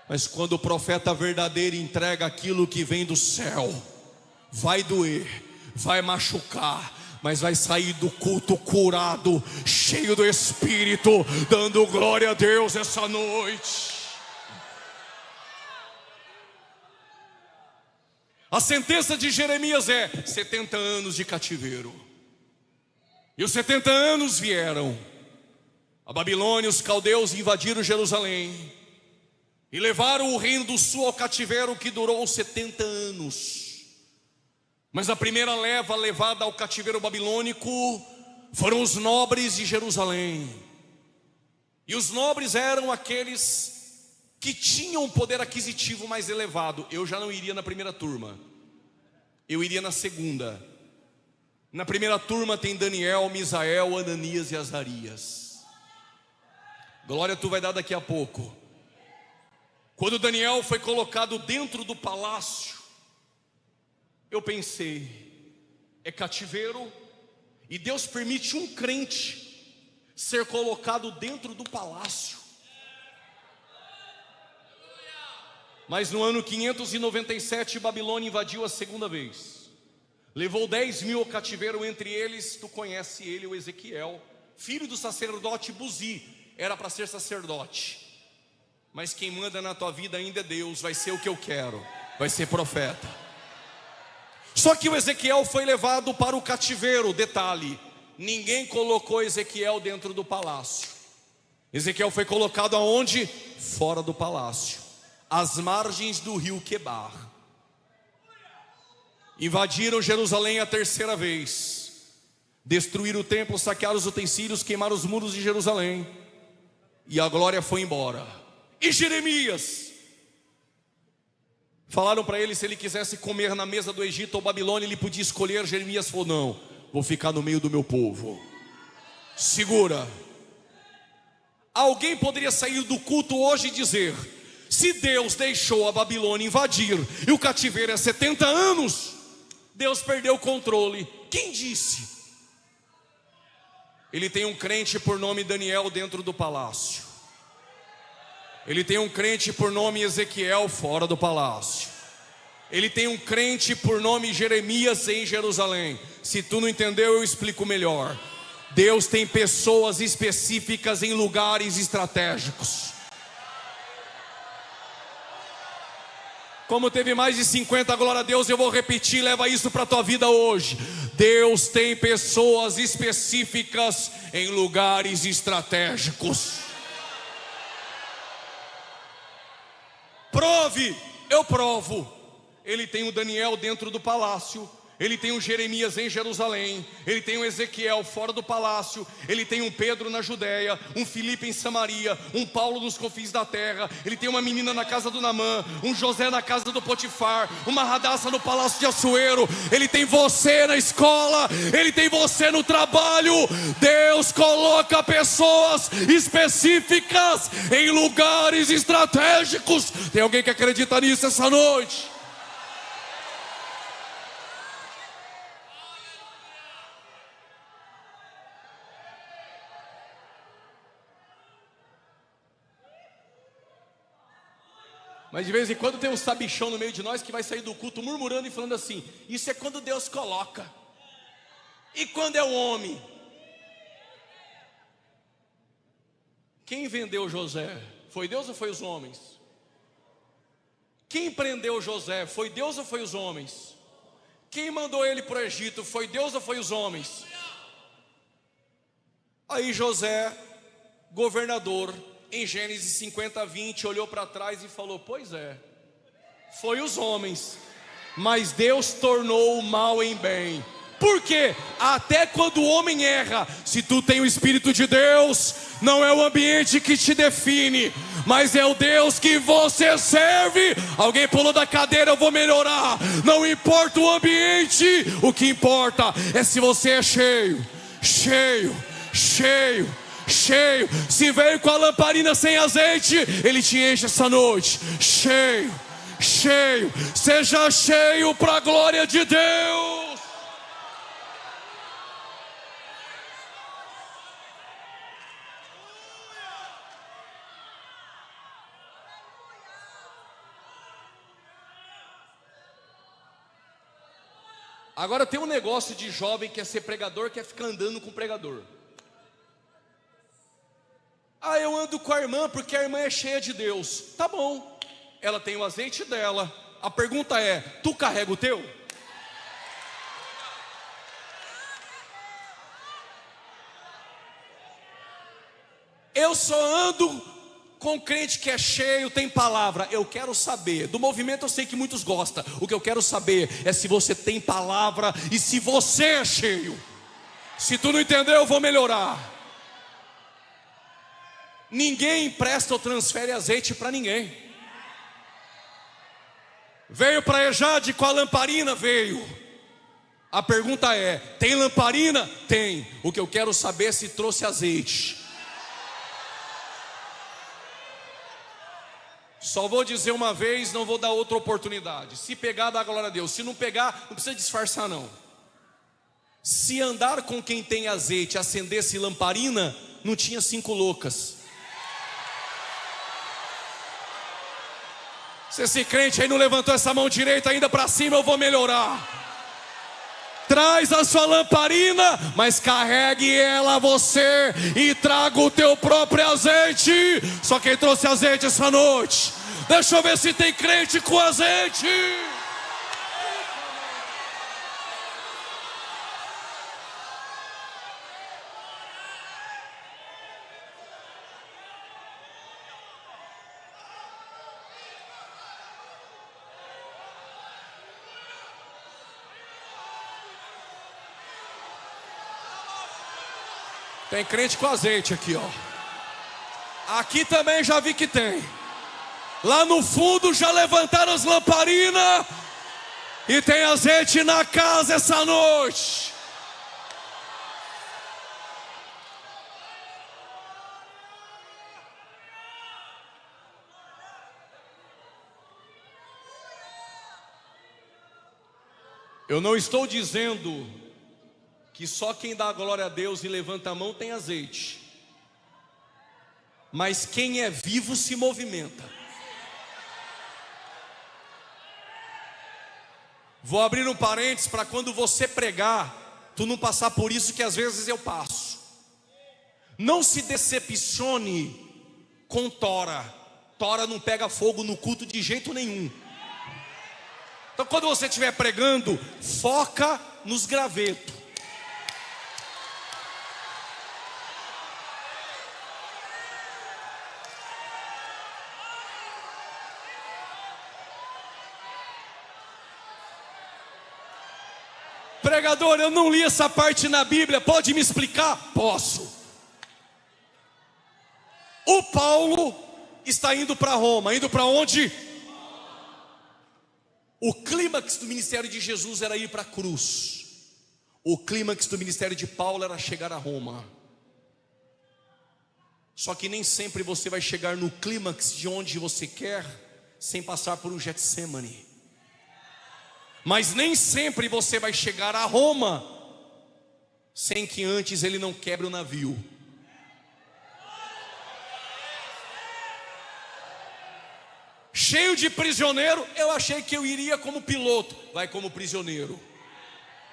Mas quando o profeta verdadeiro entrega aquilo que vem do céu, vai doer, vai machucar, mas vai sair do culto curado, cheio do Espírito, dando glória a Deus essa noite. A sentença de Jeremias é 70 anos de cativeiro. E os 70 anos vieram. A Babilônia, os caldeus invadiram Jerusalém e levaram o reino do sul ao cativeiro, que durou 70 anos. Mas a primeira leva levada ao cativeiro babilônico foram os nobres de Jerusalém. E os nobres eram aqueles que tinham um poder aquisitivo mais elevado. Eu já não iria na primeira turma, eu iria na segunda. Na primeira turma tem Daniel, Misael, Ananias e Azarias. Glória tu vai dar daqui a pouco. Quando Daniel foi colocado dentro do palácio, eu pensei, é cativeiro, e Deus permite um crente ser colocado dentro do palácio. Mas no ano 597, Babilônia invadiu a segunda vez. Levou 10.000 ao cativeiro, entre eles, tu conhece ele, o Ezequiel, filho do sacerdote Buzi. Era para ser sacerdote. Mas quem manda na tua vida ainda é Deus. Vai ser o que eu quero, vai ser profeta. Só que o Ezequiel foi levado para o cativeiro. Detalhe, ninguém colocou Ezequiel dentro do palácio. Ezequiel foi colocado aonde? Fora do palácio, às margens do rio Quebar. Invadiram Jerusalém a terceira vez. Destruíram o templo, saquearam os utensílios, queimaram os muros de Jerusalém. E a glória foi embora. E Jeremias? Falaram para ele se ele quisesse comer na mesa do Egito ou Babilônia, ele podia escolher. Jeremias falou: não, vou ficar no meio do meu povo. Segura. Alguém poderia sair do culto hoje e dizer: se Deus deixou a Babilônia invadir e o cativeiro é 70 anos, Deus perdeu o controle. Quem disse? Ele tem um crente por nome Daniel dentro do palácio. Ele tem um crente por nome Ezequiel fora do palácio. Ele tem um crente por nome Jeremias em Jerusalém. Se tu não entendeu, eu explico melhor. Deus tem pessoas específicas em lugares estratégicos. Como teve mais de 50, glória a Deus, eu vou repetir, leva isso para a tua vida hoje. Deus tem pessoas específicas em lugares estratégicos. Prove, eu provo. Ele tem o Daniel dentro do palácio. Ele tem um Jeremias em Jerusalém. Ele tem um Ezequiel fora do palácio. Ele tem um Pedro na Judéia, um Filipe em Samaria, um Paulo nos confins da terra. Ele tem uma menina na casa do Naamã, um José na casa do Potifar, uma Radassa no palácio de Assuero. Ele tem você na escola, ele tem você no trabalho. Deus coloca pessoas específicas em lugares estratégicos. Tem alguém que acredita nisso essa noite? Mas de vez em quando tem um sabichão no meio de nós que vai sair do culto murmurando e falando assim: isso é quando Deus coloca. E quando é o homem? Quem vendeu José? Foi Deus ou foi os homens? Quem prendeu José? Foi Deus ou foi os homens? Quem mandou ele para o Egito? Foi Deus ou foi os homens? Aí José, governador, em Gênesis 50, 20, olhou para trás e falou: pois é, foi os homens, mas Deus tornou o mal em bem. Por quê? Até quando o homem erra, se tu tem o Espírito de Deus, não é o ambiente que te define, mas é o Deus que você serve. Alguém pulou da cadeira, eu vou melhorar. Não importa o ambiente, o que importa é se você é cheio, cheio, cheio, cheio. Se veio com a lamparina sem azeite, ele te enche essa noite. Cheio, cheio. Seja cheio para a glória de Deus. Agora tem um negócio de jovem que quer ser pregador, quer ficar andando com o pregador. Ah, eu ando com a irmã porque a irmã é cheia de Deus. Tá bom, ela tem o azeite dela. A pergunta é: tu carrega o teu? Eu só ando com crente que é cheio, tem palavra. Eu quero saber, do movimento eu sei que muitos gostam. O que eu quero saber é se você tem palavra e se você é cheio. Se tu não entendeu, eu vou melhorar. Ninguém empresta ou transfere azeite para ninguém. Veio para Ejade com a lamparina? Veio. A pergunta é: tem lamparina? Tem. O que eu quero saber é se trouxe azeite. Só vou dizer uma vez, não vou dar outra oportunidade. Se pegar, dá glória a Deus. Se não pegar, não precisa disfarçar não. Se andar com quem tem azeite, acendesse lamparina, não tinha 5 loucas. Se esse crente aí não levantou essa mão direita ainda para cima, eu vou melhorar. Traz a sua lamparina, mas carregue ela você e traga o teu próprio azeite. Só quem trouxe azeite essa noite? Deixa eu ver se tem crente com azeite. Tem crente com azeite aqui, ó. Aqui também já vi que tem. Lá no fundo já levantaram as lamparinas. E tem azeite na casa essa noite. Eu não estou dizendo que só quem dá glória a Deus e levanta a mão tem azeite. Mas quem é vivo se movimenta. Vou abrir um parênteses para quando você pregar, tu não passar por isso que às vezes eu passo. Não se decepcione com tora. Tora não pega fogo no culto de jeito nenhum. Então quando você estiver pregando, foca nos gravetos. Pregador, eu não li essa parte na Bíblia, pode me explicar? Posso. O Paulo está indo para Roma, indo para onde? O clímax do ministério de Jesus era ir para a cruz. O clímax do ministério de Paulo era chegar a Roma. Só que nem sempre você vai chegar no clímax de onde você quer sem passar por um Getsemane. Mas nem sempre você vai chegar a Roma sem que antes ele não quebre o navio. Cheio de prisioneiro, eu achei que eu iria como piloto. Vai como prisioneiro.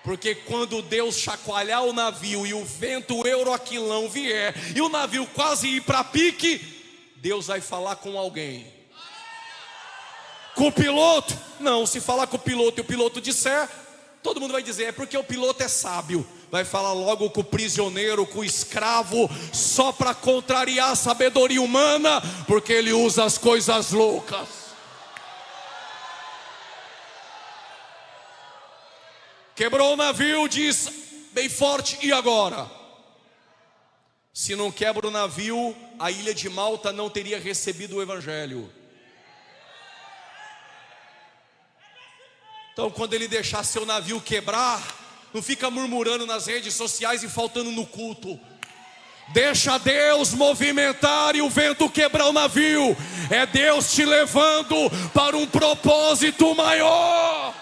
Porque quando Deus chacoalhar o navio e o vento euroaquilão vier e o navio quase ir para pique, Deus vai falar com alguém. Com o piloto? Não, se falar com o piloto e o piloto disser, todo mundo vai dizer, é porque o piloto é sábio. Vai falar logo com o prisioneiro, com o escravo, só para contrariar a sabedoria humana, porque ele usa as coisas loucas. Quebrou o navio, diz bem forte, e agora? Se não quebra o navio, a ilha de Malta não teria recebido o evangelho. Então quando ele deixar seu navio quebrar, não fica murmurando nas redes sociais e faltando no culto. Deixa Deus movimentar e o vento quebrar o navio. É Deus te levando para um propósito maior.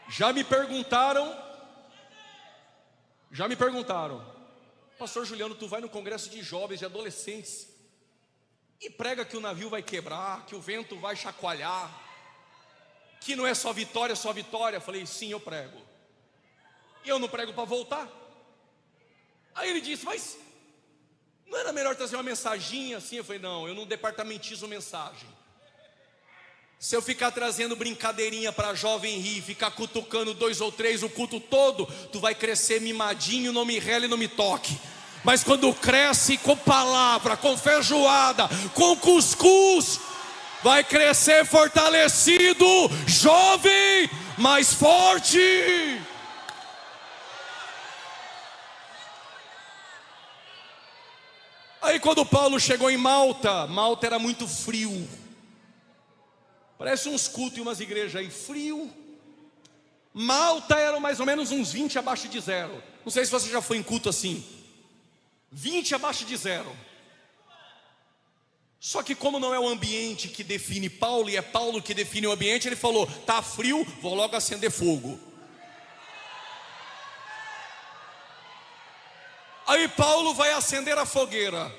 Já me perguntaram, pastor Juliano, tu vai no congresso de jovens, de adolescentes, e prega que o navio vai quebrar, que o vento vai chacoalhar, que não é só vitória, só vitória. Eu falei, sim, eu prego. E eu não prego para voltar. Aí ele disse, mas não era melhor trazer uma mensaginha assim? Eu falei, não, eu não departamentizo mensagem. Se eu ficar trazendo brincadeirinha para jovem rir, ficar cutucando 2 ou 3 o culto todo, tu vai crescer mimadinho, não me rele, não me toque. Mas quando cresce com palavra, com feijoada, com cuscuz, vai crescer fortalecido, jovem, mais forte. Aí quando Paulo chegou em Malta, Malta era muito frio. Parece uns cultos e umas igrejas aí, frio. Malta era mais ou menos uns 20 abaixo de zero. Não sei se você já foi em culto assim. 20 abaixo de zero. Só que como não é o ambiente que define Paulo, e é Paulo que define o ambiente, ele falou, tá frio, vou logo acender fogo. Aí Paulo vai acender a fogueira.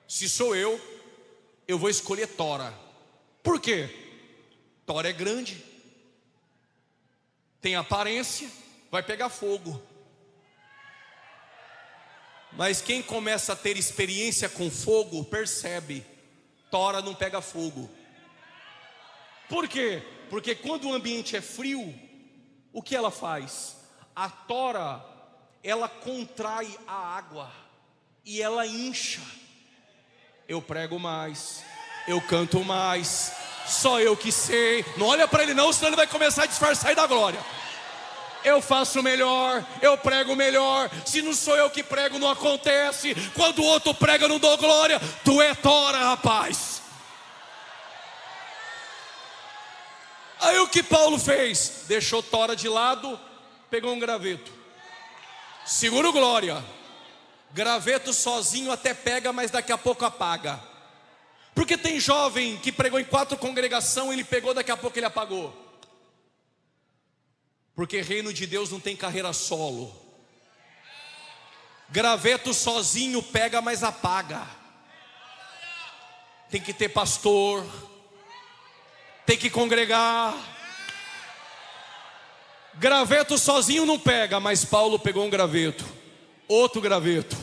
Se sou eu vou escolher tora. Por quê? Tora é grande, tem aparência, vai pegar fogo. Mas quem começa a ter experiência com fogo, percebe, tora não pega fogo. Por quê? Porque quando o ambiente é frio, o que ela faz? A tora, ela contrai a água e ela incha. Eu prego mais, eu canto mais, só eu que sei. Não olha para ele não, senão ele vai começar a disfarçar da glória. Eu faço melhor, eu prego melhor. Se não sou eu que prego, não acontece. Quando o outro prega, não dou glória. Tu é tora, rapaz. Aí o que Paulo fez? Deixou tora de lado, pegou um graveto. Segura o glória. Graveto sozinho até pega, mas daqui a pouco apaga. Porque tem jovem que pregou em 4 congregações, ele pegou, daqui a pouco ele apagou. Porque reino de Deus não tem carreira solo. Graveto sozinho pega, mas apaga. Tem que ter pastor, tem que congregar. Graveto sozinho não pega, mas Paulo pegou um graveto, outro graveto,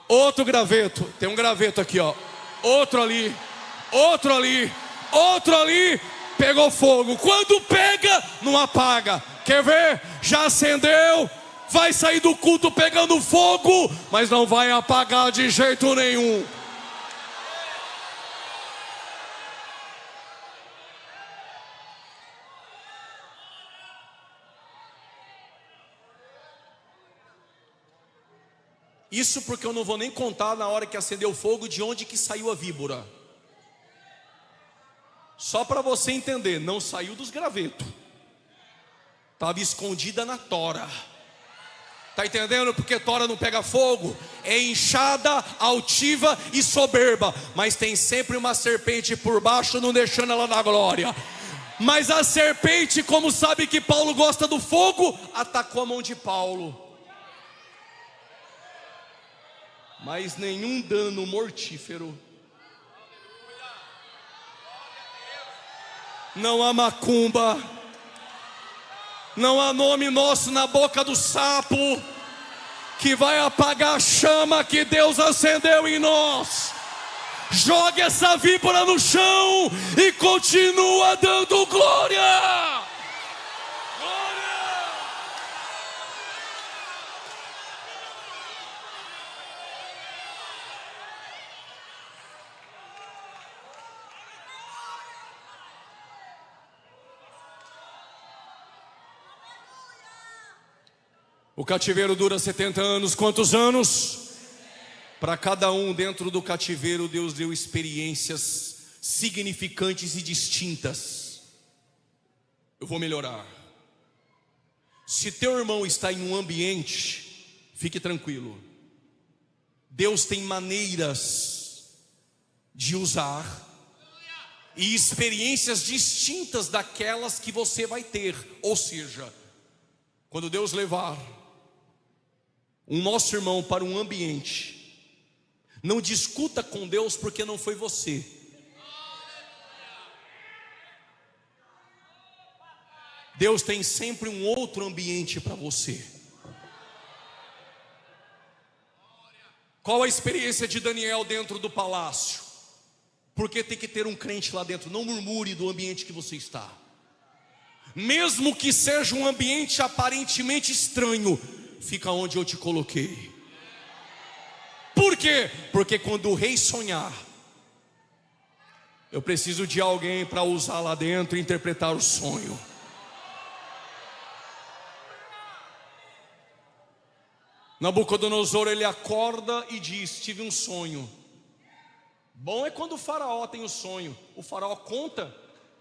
outro graveto. Tem um graveto aqui, ó. Outro ali, outro ali, outro ali. Pegou fogo. Quando pega, não apaga. Quer ver? Já acendeu. Vai sair do culto pegando fogo, mas não vai apagar de jeito nenhum. Isso porque eu não vou nem contar na hora que acendeu o fogo de onde que saiu a víbora. Só para você entender, não saiu dos gravetos. Estava escondida na tora. Está entendendo? Porque tora não pega fogo. É inchada, altiva e soberba. Mas tem sempre uma serpente por baixo, não deixando ela na glória. Mas a serpente, como sabe que Paulo gosta do fogo, atacou a mão de Paulo. Mas nenhum dano mortífero. Não há macumba, não há nome nosso na boca do sapo que vai apagar a chama que Deus acendeu em nós. Jogue essa víbora no chão e continua dando glória. O cativeiro dura 70 anos. Quantos anos? Para cada um dentro do cativeiro, Deus deu experiências significantes e distintas. Eu vou melhorar. Se teu irmão está em um ambiente, fique tranquilo. Deus tem maneiras de usar e experiências distintas daquelas que você vai ter. Ou seja, quando Deus levar um nosso irmão para um ambiente, não discuta com Deus porque não foi você. Deus tem sempre um outro ambiente para você. Qual a experiência de Daniel dentro do palácio? Porque tem que ter um crente lá dentro. Não murmure do ambiente que você está. Mesmo que seja um ambiente aparentemente estranho, fica onde eu te coloquei. Por quê? Porque quando o rei sonhar, eu preciso de alguém para usar lá dentro e interpretar o sonho. Nabucodonosor, ele acorda e diz: tive um sonho. Bom é quando o faraó tem o sonho. O faraó conta,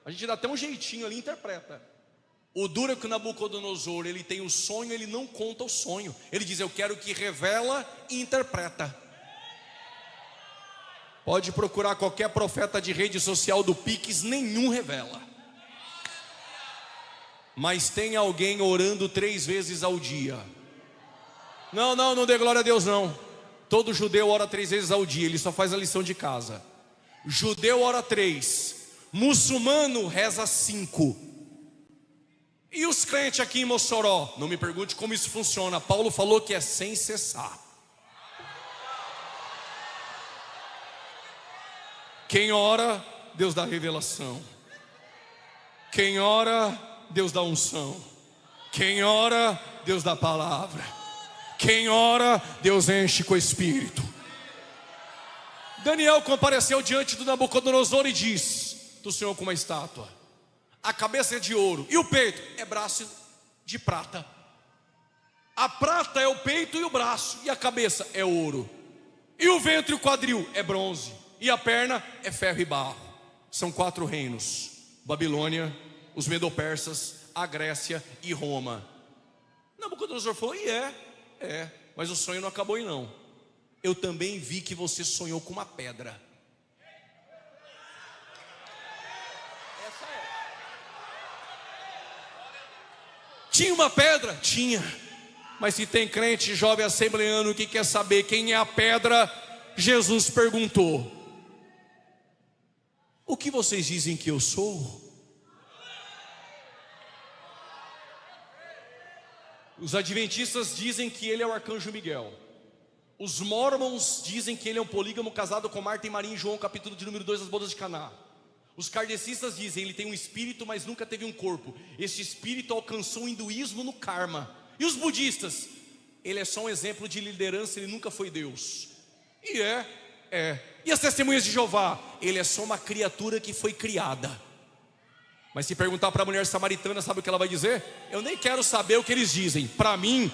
a gente dá até um jeitinho ali e interpreta. O duro é que o Nabucodonosor, ele tem o sonho, ele não conta o sonho. Ele diz: eu quero que revela e interpreta. Pode procurar qualquer profeta de rede social do Pix, nenhum revela. Mas tem alguém orando 3 vezes ao dia. Não dê glória a Deus não. Todo judeu ora 3 vezes ao dia, ele só faz a lição de casa. Judeu ora 3, muçulmano reza 5. E os crentes aqui em Mossoró? Não me pergunte como isso funciona. Paulo falou que é sem cessar. Quem ora, Deus dá revelação. Quem ora, Deus dá unção. Quem ora, Deus dá palavra. Quem ora, Deus enche com o Espírito. Daniel compareceu diante do Nabucodonosor e diz do Senhor com uma estátua: a cabeça é de ouro e o peito é braço de prata. A prata é o peito e o braço, e a cabeça é ouro. E o ventre e o quadril é bronze, e a perna é ferro e barro. São 4 reinos: Babilônia, os Medo-Persas, a Grécia e Roma. Nabucodonosor falou: e mas o sonho não acabou aí não. Eu também vi que você sonhou com uma pedra. Essa é. Tinha uma pedra? Tinha. Mas se tem crente jovem assembleano que quer saber quem é a pedra, Jesus perguntou: o que vocês dizem que eu sou? Os adventistas dizem que ele é o arcanjo Miguel. Os mormons dizem que ele é um polígamo casado com Marta e Maria em João capítulo de número 2 das bodas de Caná. Os kardecistas dizem que ele tem um espírito, mas nunca teve um corpo. Esse espírito alcançou o hinduísmo no karma. E os budistas? Ele é só um exemplo de liderança, ele nunca foi Deus. E E as testemunhas de Jeová? Ele é só uma criatura que foi criada. Mas se perguntar para a mulher samaritana, sabe o que ela vai dizer? Eu nem quero saber o que eles dizem. Para mim,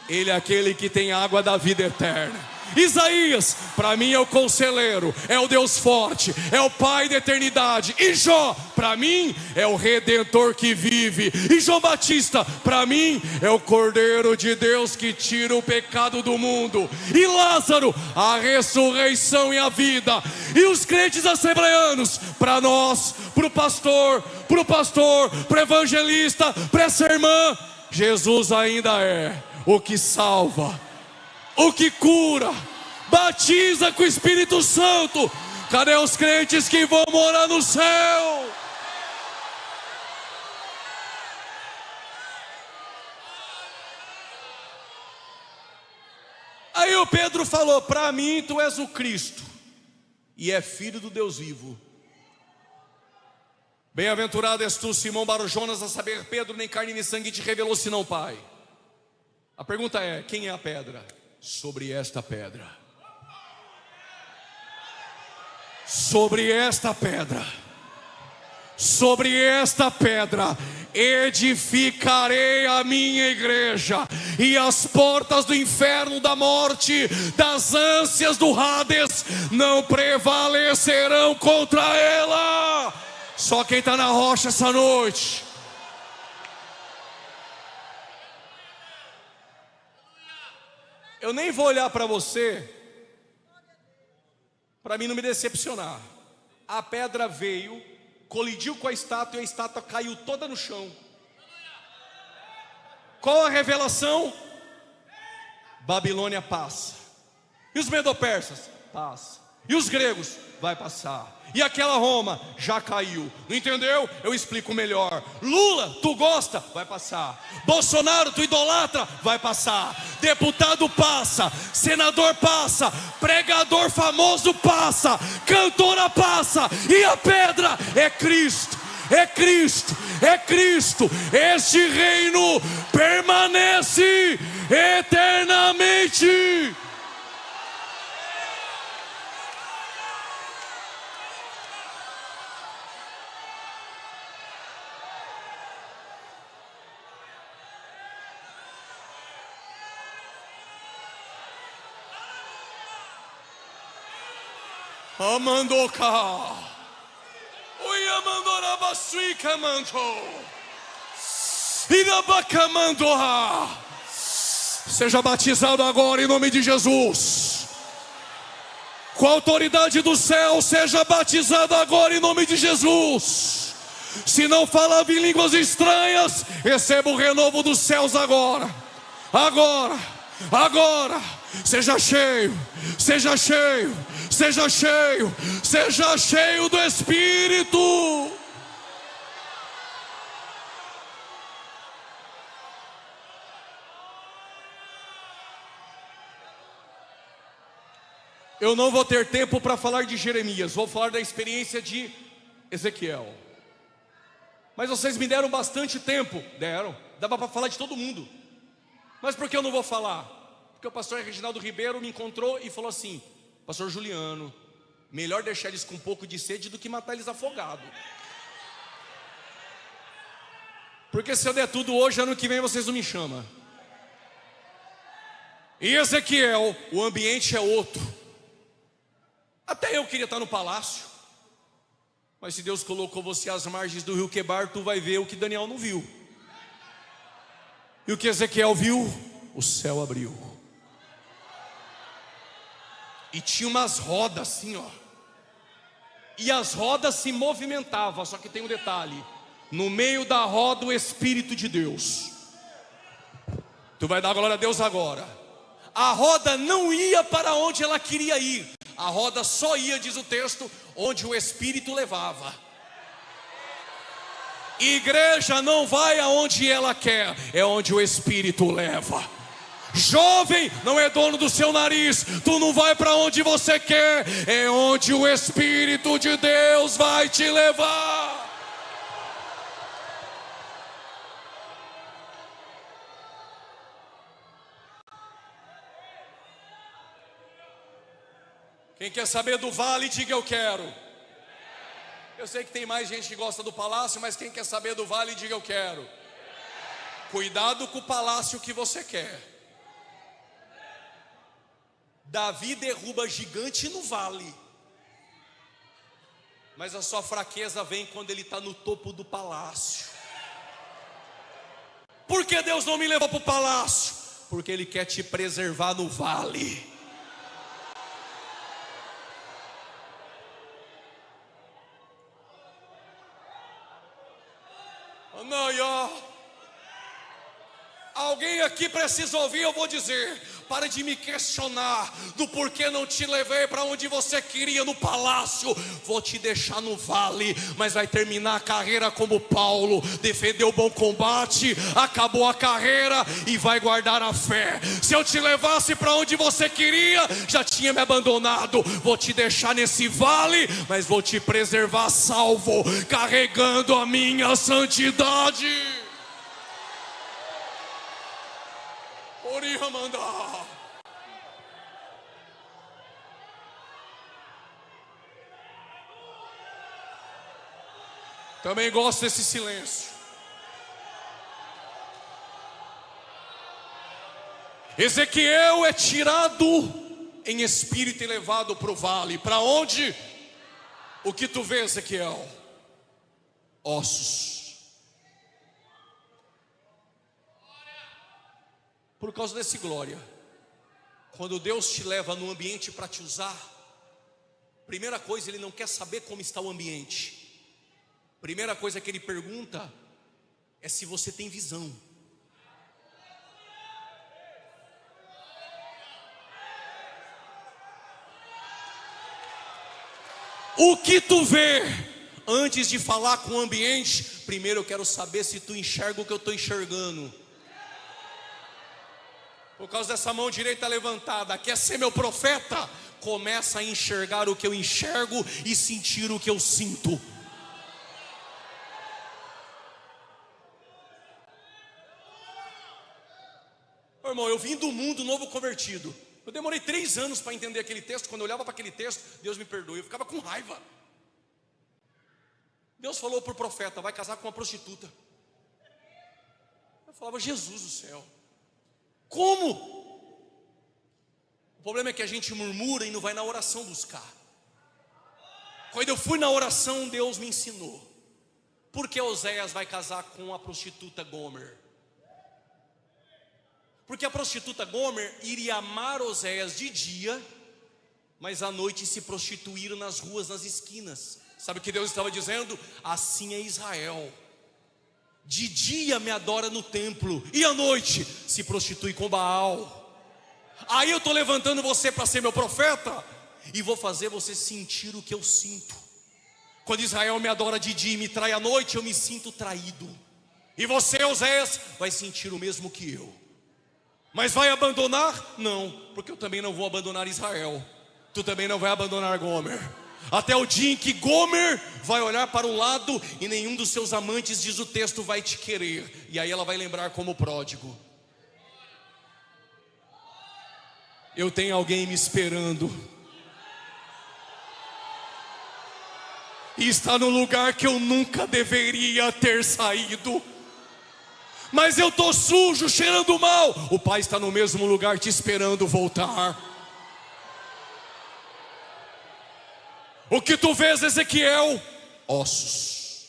ele é aquele que tem água da vida eterna. Isaías, para mim é o conselheiro, é o Deus forte, é o Pai da eternidade. E Jó, para mim é o Redentor que vive. E João Batista, para mim é o Cordeiro de Deus que tira o pecado do mundo. E Lázaro, a ressurreição e a vida. E os crentes assembleanos, para nós, para o pastor, para o evangelista, para essa irmã, Jesus ainda é o que salva, o que cura, batiza com o Espírito Santo. Cadê os crentes que vão morar no céu? Aí o Pedro falou: para mim tu és o Cristo, e é filho do Deus vivo. Bem-aventurado és tu, Simão Bar-Jonas, a saber, Pedro, nem carne nem sangue te revelou senão Pai. A pergunta é: quem é a pedra? Sobre esta pedra, sobre esta pedra, sobre esta pedra edificarei a minha igreja, e as portas do inferno, da morte, das ânsias do Hades não prevalecerão contra ela. Só quem está na rocha essa noite. Eu nem vou olhar para você, para mim não me decepcionar. A pedra veio, colidiu com a estátua, e a estátua caiu toda no chão. Qual a revelação? Babilônia passa. E os Medo-Persas? Passa. E os gregos? Vai passar. E aquela Roma já caiu. Não entendeu? Eu explico melhor. Lula, tu gosta? Vai passar. Bolsonaro, tu idolatra? Vai passar. Deputado passa. Senador passa. Pregador famoso passa. Cantora passa. E a pedra é Cristo. É Cristo. É Cristo. Este reino permanece eternamente. Amandoka, Uiamandorabasuika manto, Irabacamandoa. Seja batizado agora em nome de Jesus. Com a autoridade do céu, seja batizado agora em nome de Jesus. Se não falava em línguas estranhas, receba o renovo dos céus agora. Agora. Agora, seja cheio, seja cheio, seja cheio, seja cheio do Espírito. Eu não vou ter tempo para falar de Jeremias, vou falar da experiência de Ezequiel. Mas vocês me deram bastante tempo. Deram, dava para falar de todo mundo. Mas por que eu não vou falar? Porque o pastor Reginaldo Ribeiro me encontrou e falou assim: pastor Juliano, melhor deixar eles com um pouco de sede do que matar eles afogados. Porque se eu der tudo hoje, ano que vem vocês não me chamam. E Ezequiel, o ambiente é outro. Até eu queria estar no palácio. Mas se Deus colocou você às margens do rio Quebar, tu vai ver o que Daniel não viu. E o que Ezequiel viu? O céu abriu. E tinha umas rodas assim, ó. E as rodas se movimentavam. Só que tem um detalhe: no meio da roda o Espírito de Deus. Tu vai dar glória a Deus agora. A roda não ia para onde ela queria ir. A roda só ia, diz o texto, onde o Espírito levava. Igreja não vai aonde ela quer, é onde o Espírito leva. Jovem, não é dono do seu nariz. Tu não vai para onde você quer, é onde o Espírito de Deus vai te levar. Quem quer saber do vale, diga eu quero. Eu sei que tem mais gente que gosta do palácio, mas quem quer saber do vale, diga eu quero. Cuidado com o palácio que você quer. Davi derruba gigante no vale, mas a sua fraqueza vem quando ele está no topo do palácio. Por que Deus não me levou para o palácio? Porque Ele quer te preservar no vale. Alguém aqui precisa ouvir, eu vou dizer: pare de me questionar do porquê não te levei para onde você queria no palácio. Vou te deixar no vale, mas vai terminar a carreira como Paulo. Defendeu o bom combate, acabou a carreira e vai guardar a fé. Se eu te levasse para onde você queria, já tinha me abandonado. Vou te deixar nesse vale, mas vou te preservar salvo, carregando a minha santidade. Também gosto desse silêncio. Ezequiel é tirado em espírito e levado para o vale. Para onde? O que tu vê, Ezequiel? Ossos. Por causa desse glória, quando Deus te leva no ambiente para te usar, primeira coisa, Ele não quer saber como está o ambiente. Primeira coisa que Ele pergunta é se você tem visão. O que tu vê? Antes de falar com o ambiente, primeiro eu quero saber se tu enxerga o que eu estou enxergando. Por causa dessa mão direita levantada, quer ser meu profeta? Começa a enxergar o que eu enxergo e sentir o que eu sinto. Ô, irmão, eu vim do mundo novo convertido. Eu demorei 3 anos para entender aquele texto. Quando eu olhava para aquele texto, Deus me perdoe, eu ficava com raiva. Deus falou para o profeta: vai casar com uma prostituta. Eu falava: Jesus do céu, como? O problema é que a gente murmura e não vai na oração buscar. Quando eu fui na oração, Deus me ensinou. Por que Oséias vai casar com a prostituta Gomer? Porque a prostituta Gomer iria amar Oséias de dia, mas à noite se prostituir nas ruas, nas esquinas. Sabe o que Deus estava dizendo? Assim é Israel. De dia me adora no templo, e à noite se prostitui com Baal. Aí eu estou levantando você para ser meu profeta, e vou fazer você sentir o que eu sinto. Quando Israel me adora de dia e me trai à noite, eu me sinto traído. E você, Oséias, vai sentir o mesmo que eu. Mas vai abandonar? Não, porque eu também não vou abandonar Israel. Tu também não vai abandonar Gomer. Até o dia em que Gomer vai olhar para o lado e nenhum dos seus amantes, diz o texto, vai te querer. E aí ela vai lembrar como pródigo. Eu tenho alguém me esperando. E está no lugar que eu nunca deveria ter saído. Mas eu estou sujo, cheirando mal. O Pai está no mesmo lugar te esperando voltar. O que tu vês, Ezequiel? Ossos.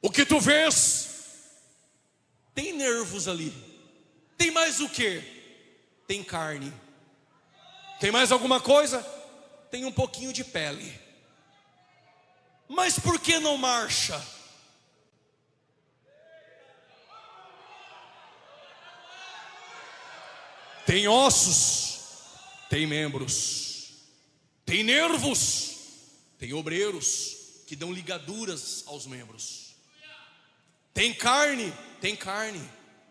O que tu vês? Tem nervos ali. Tem mais o que? Tem carne. Tem mais alguma coisa? Tem um pouquinho de pele. Mas por que não marcha? Tem ossos, tem membros, tem nervos, tem obreiros que dão ligaduras aos membros. Tem carne,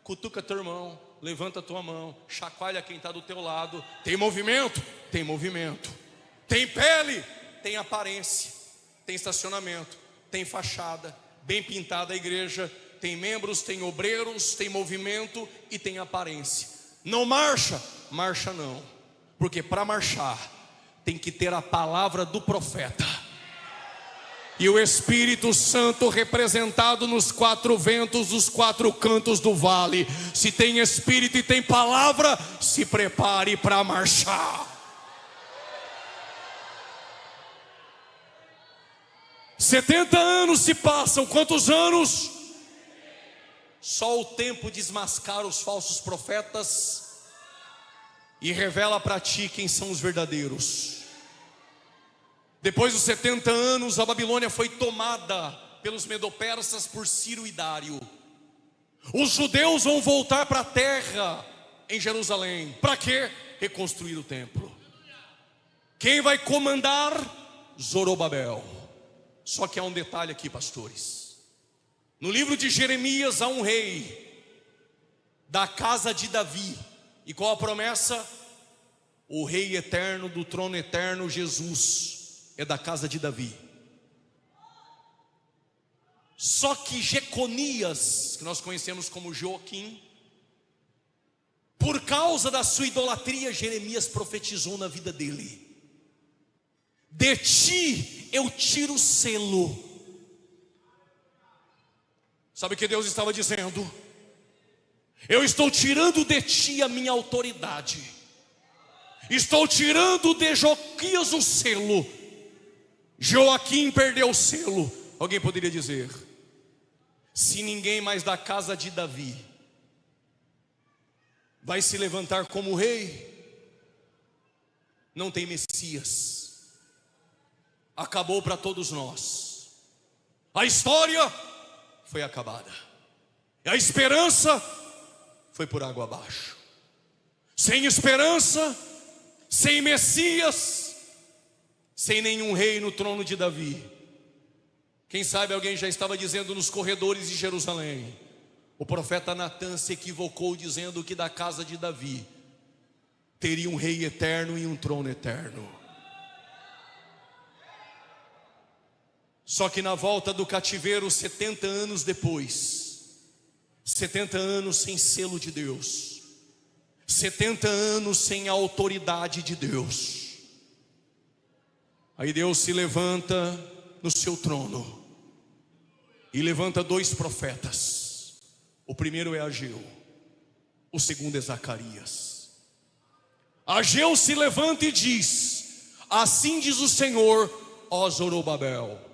cutuca teu irmão, levanta tua mão, chacoalha quem está do teu lado. Tem movimento, tem movimento. Tem pele, tem aparência. Tem estacionamento, tem fachada, bem pintada a igreja, tem membros, tem obreiros, tem movimento e tem aparência. Não marcha? Marcha não, porque para marchar tem que ter a palavra do profeta e o Espírito Santo representado nos quatro ventos, dos quatro cantos do vale. Se tem Espírito e tem palavra, se prepare para marchar. 70 anos se passam, quantos anos? Só o tempo desmascara os falsos profetas e revela para ti quem são os verdadeiros. Depois dos 70 anos, a Babilônia foi tomada pelos medo-persas por Ciro e Dário. Os judeus vão voltar para a terra em Jerusalém. Para quê? Reconstruir o templo. Quem vai comandar? Zorobabel. Só que há um detalhe aqui, pastores. No livro de Jeremias há um rei da casa de Davi. E qual a promessa? O rei eterno do trono eterno, Jesus, é da casa de Davi. Só que Jeconias, que nós conhecemos como Joaquim, por causa da sua idolatria, Jeremias profetizou na vida dele: de ti eu tiro o selo. Sabe o que Deus estava dizendo? Eu estou tirando de ti a minha autoridade. Estou tirando de Joaquias o selo. Joaquim perdeu o selo. Alguém poderia dizer: se ninguém mais da casa de Davi vai se levantar como rei, não tem Messias. Acabou para todos nós. A história foi acabada. E a esperança foi por água abaixo. Sem esperança, sem Messias, sem nenhum rei no trono de Davi. Quem sabe alguém já estava dizendo nos corredores de Jerusalém: o profeta Natã se equivocou dizendo que da casa de Davi teria um rei eterno e um trono eterno. Só que na volta do cativeiro, 70 anos depois, 70 anos sem selo de Deus, 70 anos sem a autoridade de Deus, aí Deus se levanta no seu trono e levanta dois profetas. O primeiro é Ageu, o segundo é Zacarias. Ageu se levanta e diz: assim diz o Senhor, ó Zorobabel.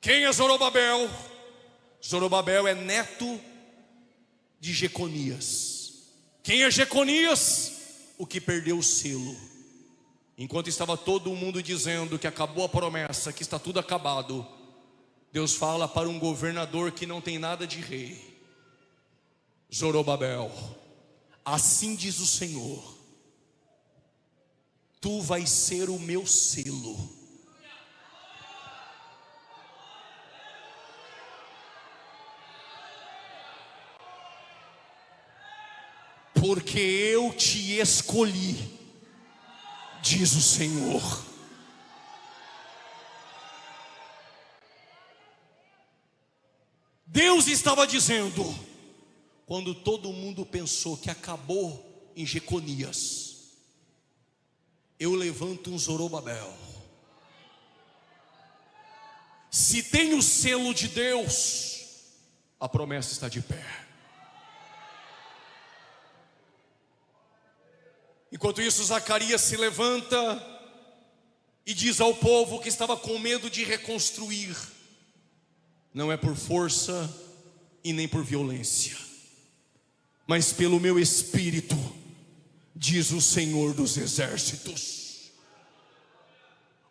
Quem é Zorobabel? Zorobabel é neto de Jeconias. Quem é Jeconias? O que perdeu o selo. Enquanto estava todo mundo dizendo que acabou a promessa, que está tudo acabado, Deus fala para um governador que não tem nada de rei: Zorobabel, assim diz o Senhor, tu vais ser o meu selo. Porque eu te escolhi, diz o Senhor. Deus estava dizendo, quando todo mundo pensou que acabou em Jeconias, eu levanto um Zorobabel. Se tem o selo de Deus, a promessa está de pé. Enquanto isso, Zacarias se levanta e diz ao povo que estava com medo de reconstruir: não é por força e nem por violência, mas pelo meu espírito, diz o Senhor dos exércitos.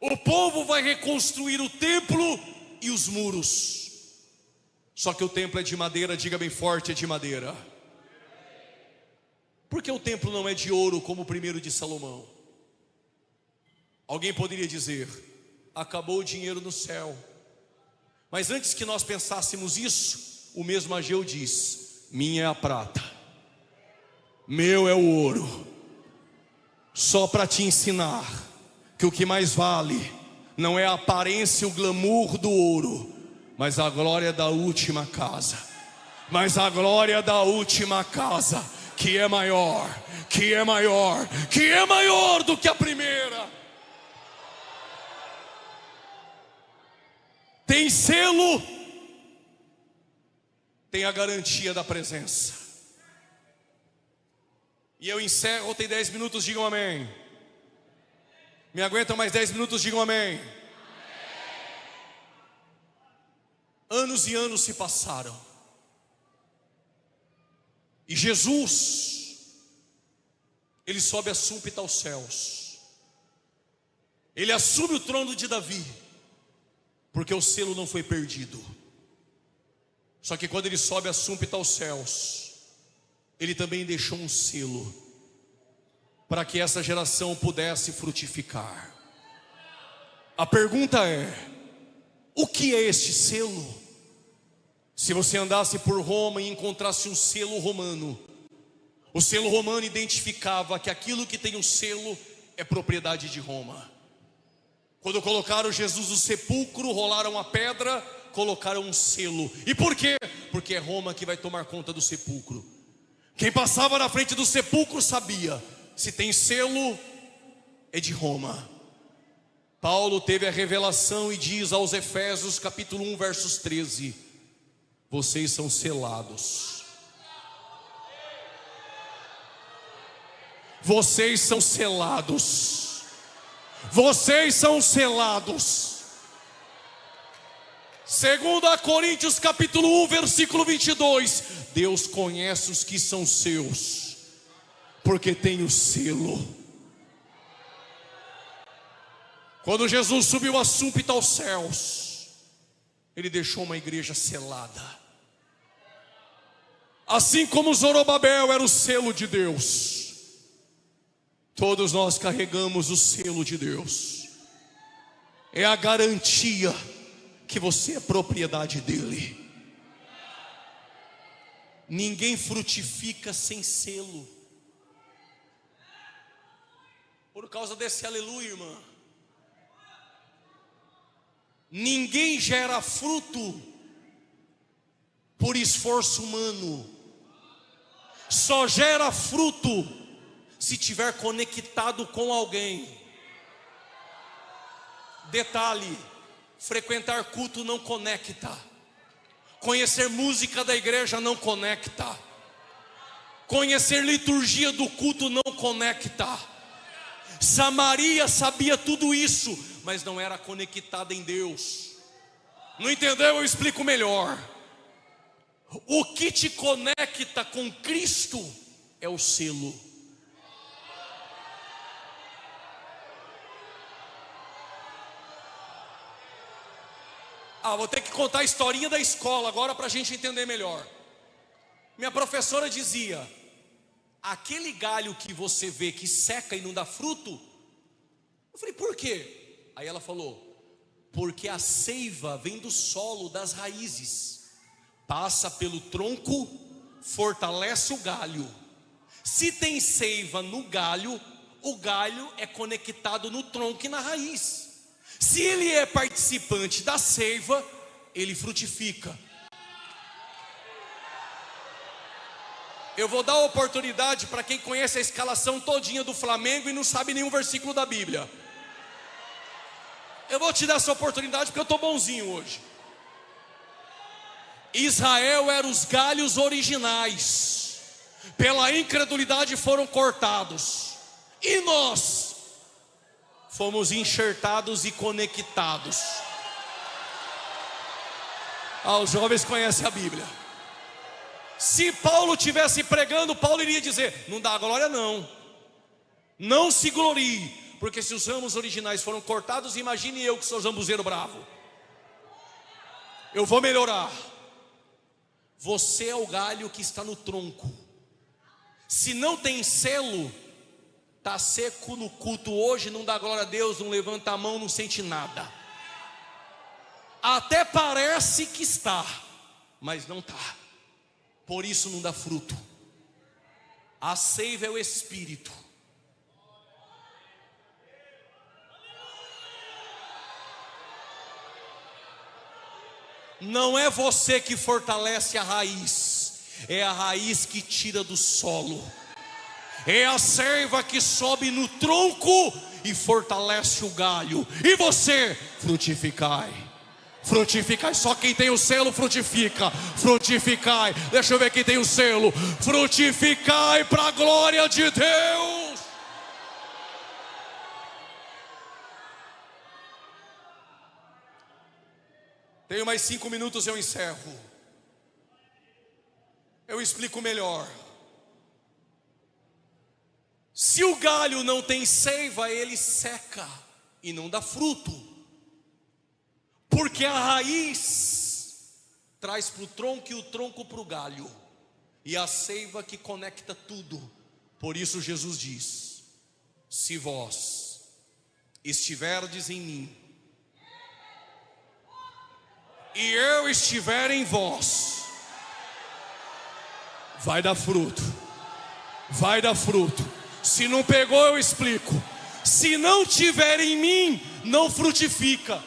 O povo vai reconstruir o templo e os muros. Só que o templo é de madeira, diga bem forte, é de madeira. Por que o templo não é de ouro como o primeiro de Salomão? Alguém poderia dizer, acabou o dinheiro no céu. Mas antes que nós pensássemos isso, o mesmo Ageu diz, minha é a prata, meu é o ouro. Só para te ensinar que o que mais vale não é a aparência e o glamour do ouro, mas a glória da última casa. Mas a glória da última casa, que é maior, que é maior, que é maior do que a primeira. Tem selo, tem a garantia da presença. E eu encerro, tem 10 minutos, digam amém. Me aguentam mais 10 minutos, digam amém. Anos e anos se passaram. E Jesus, ele sobe a súbita aos céus. Ele assume o trono de Davi, porque o selo não foi perdido. Só que quando ele sobe a súbita aos céus, ele também deixou um selo, para que essa geração pudesse frutificar. A pergunta é, o que é este selo? Se você andasse por Roma e encontrasse um selo romano, o selo romano identificava que aquilo que tem um selo é propriedade de Roma. Quando colocaram Jesus no sepulcro, rolaram a pedra, colocaram um selo. E por quê? Porque é Roma que vai tomar conta do sepulcro. Quem passava na frente do sepulcro sabia, se tem selo, é de Roma. Paulo teve a revelação e diz aos Efésios capítulo 1, versos 13, vocês são selados. Vocês são selados. Vocês são selados. 2 Coríntios capítulo 1, versículo 22. Deus conhece os que são seus, porque tem o selo. Quando Jesus subiu a súbita aos céus, ele deixou uma igreja selada. Assim como Zorobabel era o selo de Deus, todos nós carregamos o selo de Deus. É a garantia que você é propriedade dele. Ninguém frutifica sem selo. Por causa desse aleluia, irmã. Ninguém gera fruto por esforço humano. Só gera fruto se tiver conectado com alguém. Detalhe, frequentar culto não conecta. Conhecer música da igreja não conecta. Conhecer liturgia do culto não conecta. Samaria sabia tudo isso, mas não era conectada em Deus. Não entendeu? Eu explico melhor. O que te conecta com Cristo é o selo. Vou ter que contar a historinha da escola agora para a gente entender melhor. Minha professora dizia: aquele galho que você vê que seca e não dá fruto. Eu falei, por quê? Aí ela falou, porque a seiva vem do solo, das raízes, passa pelo tronco, fortalece o galho. Se tem seiva no galho, o galho é conectado no tronco e na raiz. Se ele é participante da seiva, ele frutifica. Eu vou dar a oportunidade para quem conhece a escalação todinha do Flamengo e não sabe nenhum versículo da Bíblia. Eu vou te dar essa oportunidade porque eu estou bonzinho hoje. Israel era os galhos originais, pela incredulidade foram cortados, e nós fomos enxertados e conectados. Os jovens conhecem a Bíblia. Se Paulo estivesse pregando, Paulo iria dizer, não dá glória não, não se glorie, porque se os ramos originais foram cortados, imagine eu que sou jambuzeiro bravo. Eu vou melhorar. Você é o galho que está no tronco. Se não tem selo, está seco no culto hoje, não dá glória a Deus, não levanta a mão, não sente nada. Até parece que está, mas não está. Por isso não dá fruto. A seiva é o Espírito. Não é você que fortalece a raiz, é a raiz que tira do solo. É a seiva que sobe no tronco e fortalece o galho. E você, frutificai. Frutificai, só quem tem o selo frutifica. Frutificai, deixa eu ver quem tem o selo. Frutificai para a glória de Deus. Tenho mais 5 minutos, eu encerro. Eu explico melhor. Se o galho não tem seiva, ele seca e não dá fruto. Porque a raiz traz para o tronco e o tronco para o galho. E a seiva que conecta tudo. Por isso Jesus diz, se vós estiverdes em mim, e eu estiver em vós, vai dar fruto. Vai dar fruto. Se não pegou, eu explico. Se não tiver em mim, não frutifica.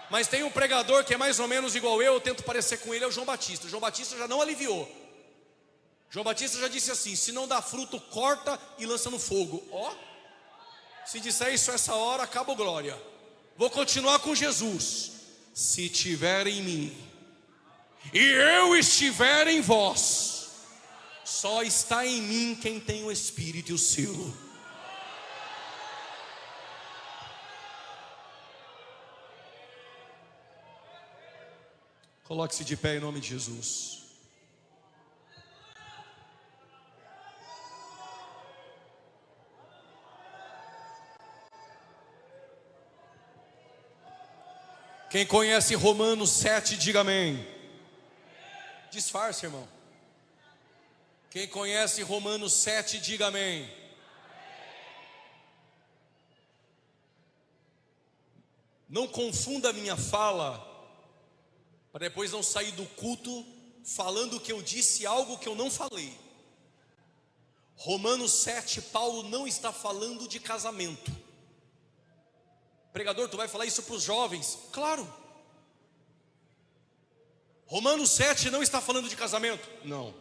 Mas tem um pregador que é mais ou menos igual eu tento parecer com ele, é o João Batista. O João Batista já não aliviou. João Batista já disse assim, se não dá fruto, corta e lança no fogo. Se disser isso essa hora, acaba glória. Vou continuar com Jesus. Se tiver em mim, e eu estiver em vós, só está em mim quem tem o Espírito e o selo. Coloque-se de pé em nome de Jesus. Quem conhece Romanos 7, diga amém. Disfarce, irmão. Quem conhece Romanos 7, diga amém. Não confunda a minha fala, para depois não sair do culto falando que eu disse algo que eu não falei. Romanos 7, Paulo não está falando de casamento. Pregador, tu vai falar isso para os jovens? Claro. Romanos 7 não está falando de casamento? Não.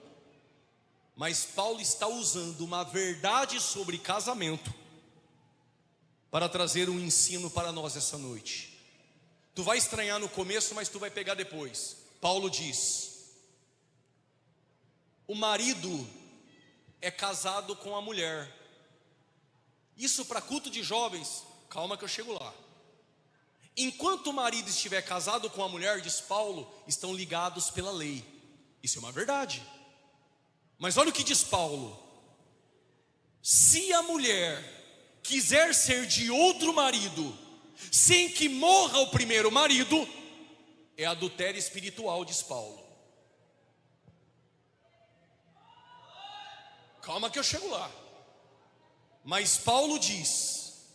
Mas Paulo está usando uma verdade sobre casamento para trazer um ensino para nós essa noite. Tu vai estranhar no começo, mas tu vai pegar depois. Paulo diz: o marido é casado com a mulher. Isso para culto de jovens, calma que eu chego lá. Enquanto o marido estiver casado com a mulher, diz Paulo, estão ligados pela lei. Isso é uma verdade. Mas olha o que diz Paulo: se a mulher quiser ser de outro marido, sem que morra o primeiro marido, é adultério espiritual, diz Paulo. Calma que eu chego lá. Mas Paulo diz: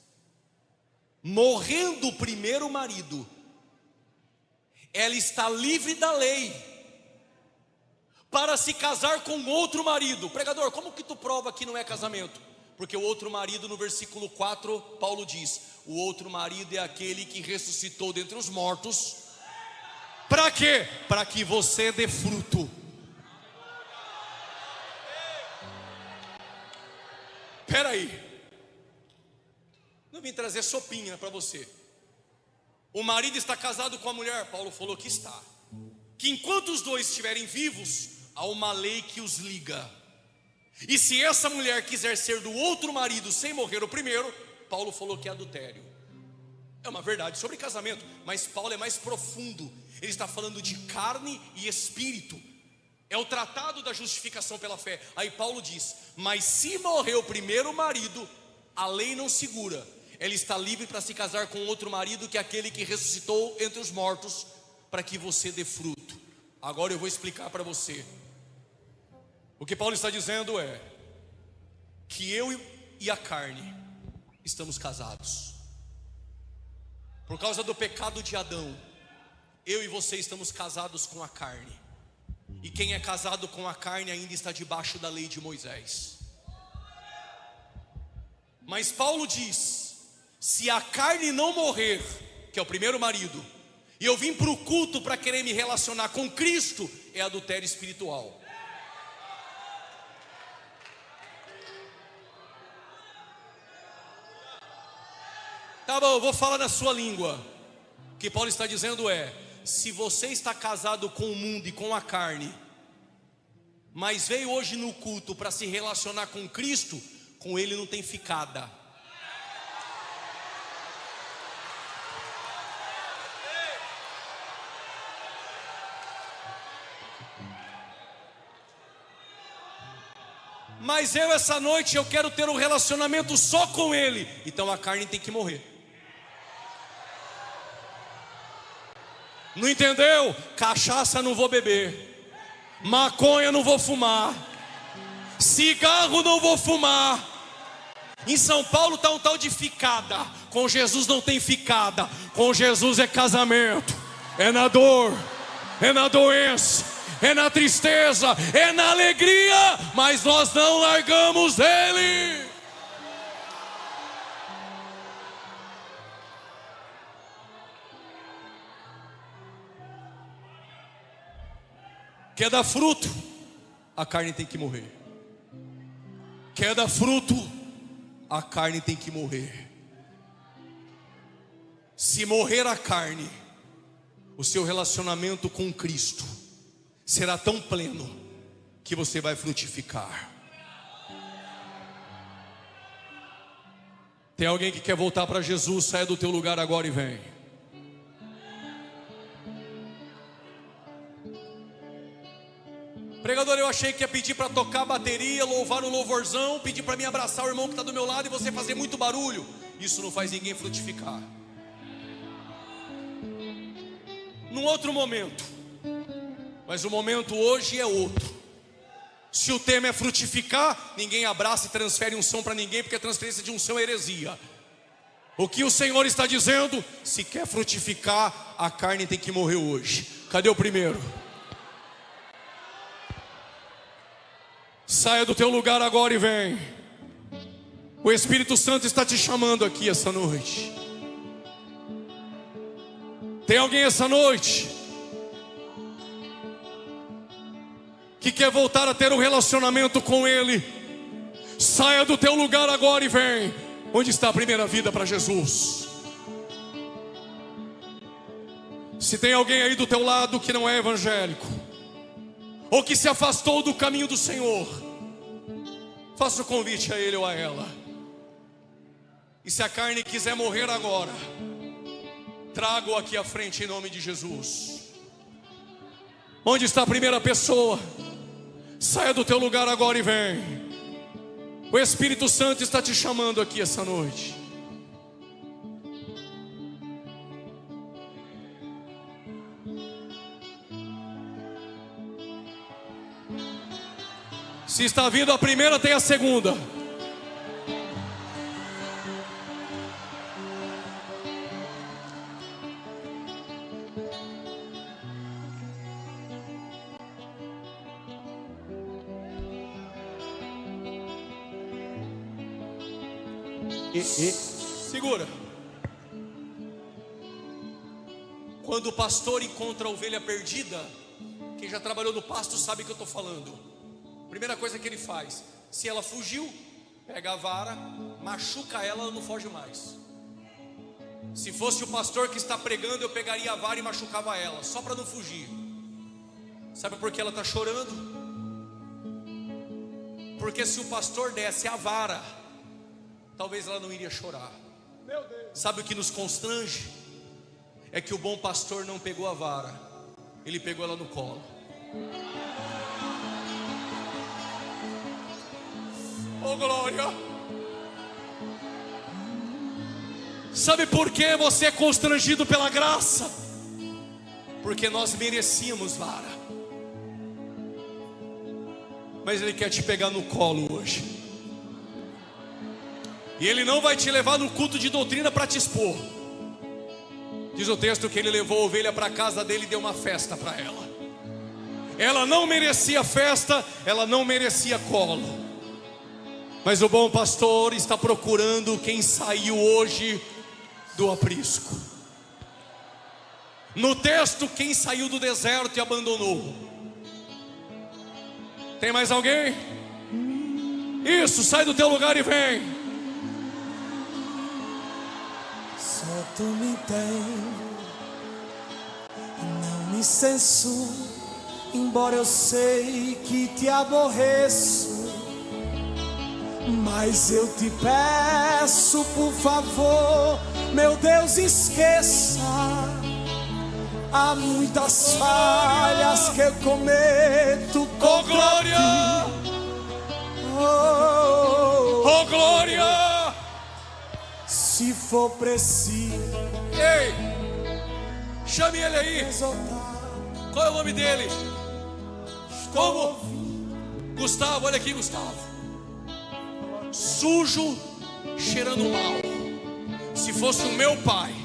morrendo o primeiro marido, ela está livre da lei para se casar com outro marido. Pregador, como que tu prova que não é casamento? Porque o outro marido, no versículo 4, Paulo diz: o outro marido é aquele que ressuscitou dentre os mortos. Para quê? Para que você dê fruto. Espera aí, não vim trazer sopinha para você. O marido está casado com a mulher, Paulo falou que está. Que enquanto os dois estiverem vivos, há uma lei que os liga. E se essa mulher quiser ser do outro marido sem morrer o primeiro, Paulo falou que é adultério. É uma verdade sobre casamento, mas Paulo é mais profundo. Ele está falando de carne e espírito. É o tratado da justificação pela fé. Aí Paulo diz: mas se morrer o primeiro marido, a lei não segura. Ela está livre para se casar com outro marido, que é aquele que ressuscitou entre os mortos, para que você dê fruto. Agora eu vou explicar para você. O que Paulo está dizendo é que eu e a carne estamos casados. Por causa do pecado de Adão, eu e você estamos casados com a carne. E quem é casado com a carne ainda está debaixo da lei de Moisés. Mas Paulo diz: se a carne não morrer, que é o primeiro marido, e eu vim para o culto para querer me relacionar com Cristo, é adultério espiritual. Tá bom, eu vou falar na sua língua. O que Paulo está dizendo é: se você está casado com o mundo e com a carne, mas veio hoje no culto para se relacionar com Cristo, com Ele não tem ficada. Mas eu essa noite eu quero ter um relacionamento só com Ele, então a carne tem que morrer. Não entendeu? Cachaça não vou beber, maconha não vou fumar, cigarro não vou fumar. Em São Paulo está um tal de ficada. Com Jesus não tem ficada. Com Jesus é casamento. É na dor, é na doença, é na tristeza, é na alegria, mas nós não largamos Ele. Quer dar fruto? A carne tem que morrer. Quer dar fruto? A carne tem que morrer. Se morrer a carne, o seu relacionamento com Cristo será tão pleno que você vai frutificar. Tem alguém que quer voltar para Jesus? Saia do teu lugar agora e vem. Pregador, eu achei que ia pedir para tocar a bateria, louvar o louvorzão, pedir para mim abraçar o irmão que está do meu lado e você fazer muito barulho. Isso não faz ninguém frutificar. Num outro momento, mas o momento hoje é outro. Se o tema é frutificar, ninguém abraça e transfere unção para ninguém, porque a transferência de unção é heresia. O que o Senhor está dizendo? Se quer frutificar, a carne tem que morrer hoje. Cadê o primeiro? Saia do teu lugar agora e vem. O Espírito Santo está te chamando aqui essa noite. Tem alguém essa noite que quer voltar a ter um relacionamento com Ele? Saia do teu lugar agora e vem. Onde está a primeira vida para Jesus? Se tem alguém aí do teu lado que não é evangélico, ou que se afastou do caminho do Senhor, faça o convite a ele ou a ela. E se a carne quiser morrer agora, traga-o aqui à frente em nome de Jesus. Onde está a primeira pessoa? Saia do teu lugar agora e vem. O Espírito Santo está te chamando aqui essa noite. Se está vindo a primeira, tem a segunda. Segura. Quando o pastor encontra a ovelha perdida, quem já trabalhou no pasto sabe o que eu estou falando. Primeira coisa que ele faz: se ela fugiu, pega a vara, machuca ela, ela não foge mais. Se fosse o pastor que está pregando, eu pegaria a vara e machucava ela, só para não fugir. Sabe por que ela está chorando? Porque se o pastor desse a vara, talvez ela não iria chorar. Sabe o que nos constrange? É que o bom pastor não pegou a vara, ele pegou ela no colo. Oh glória! Sabe por que você é constrangido pela graça? Porque nós merecíamos vara, mas ele quer te pegar no colo hoje. E ele não vai te levar no culto de doutrina para te expor. Diz o texto que ele levou a ovelha para a casa dele e deu uma festa para ela. Ela não merecia festa, ela não merecia colo. Mas o bom pastor está procurando quem saiu hoje do aprisco. No texto, quem saiu do deserto e abandonou. Tem mais alguém? Isso, sai do teu lugar e vem. Só tu me entende, não me censuro, embora eu sei que te aborreço. Mas eu te peço, por favor, meu Deus, esqueça. Há muitas falhas que eu cometo contra glória! ti. Oh glória! Se for preciso, ei, chame ele aí. exaltar. Qual é o nome dele? Como? Gustavo, olha aqui, Gustavo. Sujo, cheirando mal. Se fosse o meu pai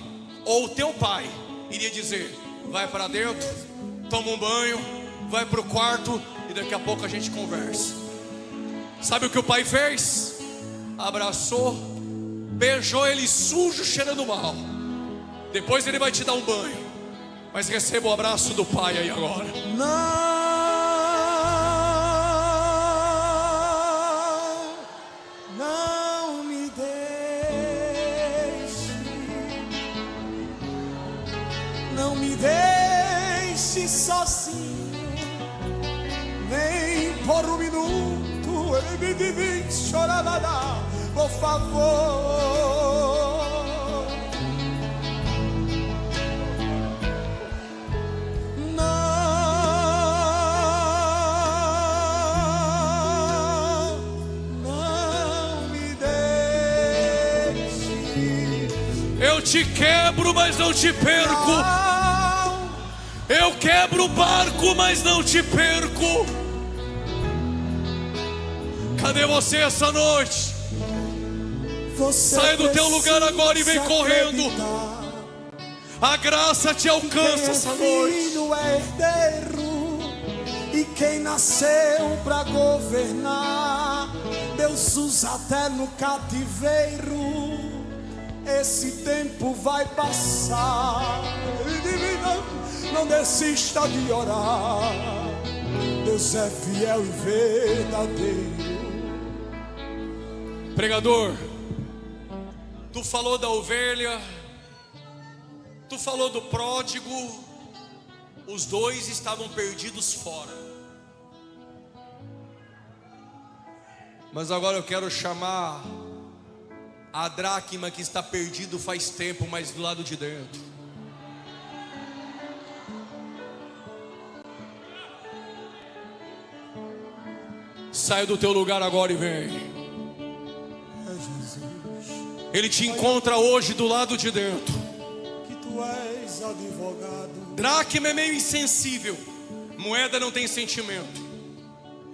ou o teu pai, iria dizer: vai para dentro, toma um banho, vai para o quarto e daqui a pouco a gente conversa. Sabe o que o pai fez? Abraçou, beijou ele sujo, cheirando mal. Depois ele vai te dar um banho. Mas receba o abraço do pai aí agora. Não me deixe, não me deixe sozinho, nem por um minuto. Ele me diz, chorará, por favor. Eu te quebro, mas não te perco. Eu quebro o barco, mas não te perco. Cadê você essa noite? Sai do teu lugar agora e vem correndo. A graça te alcança essa noite. Filho é herdeiro, e quem nasceu para governar, Deus usa até no cativeiro. Esse tempo vai passar. Não desista de orar. Deus é fiel e verdadeiro. Pregador, tu falou da ovelha, tu falou do pródigo. Os dois estavam perdidos fora. Mas agora eu quero chamar a dracma que está perdido faz tempo, mas do lado de dentro. Sai do teu lugar agora e vem. Ele te encontra hoje do lado de dentro. Que tu és advogado. Dracma é meio insensível. Moeda não tem sentimento.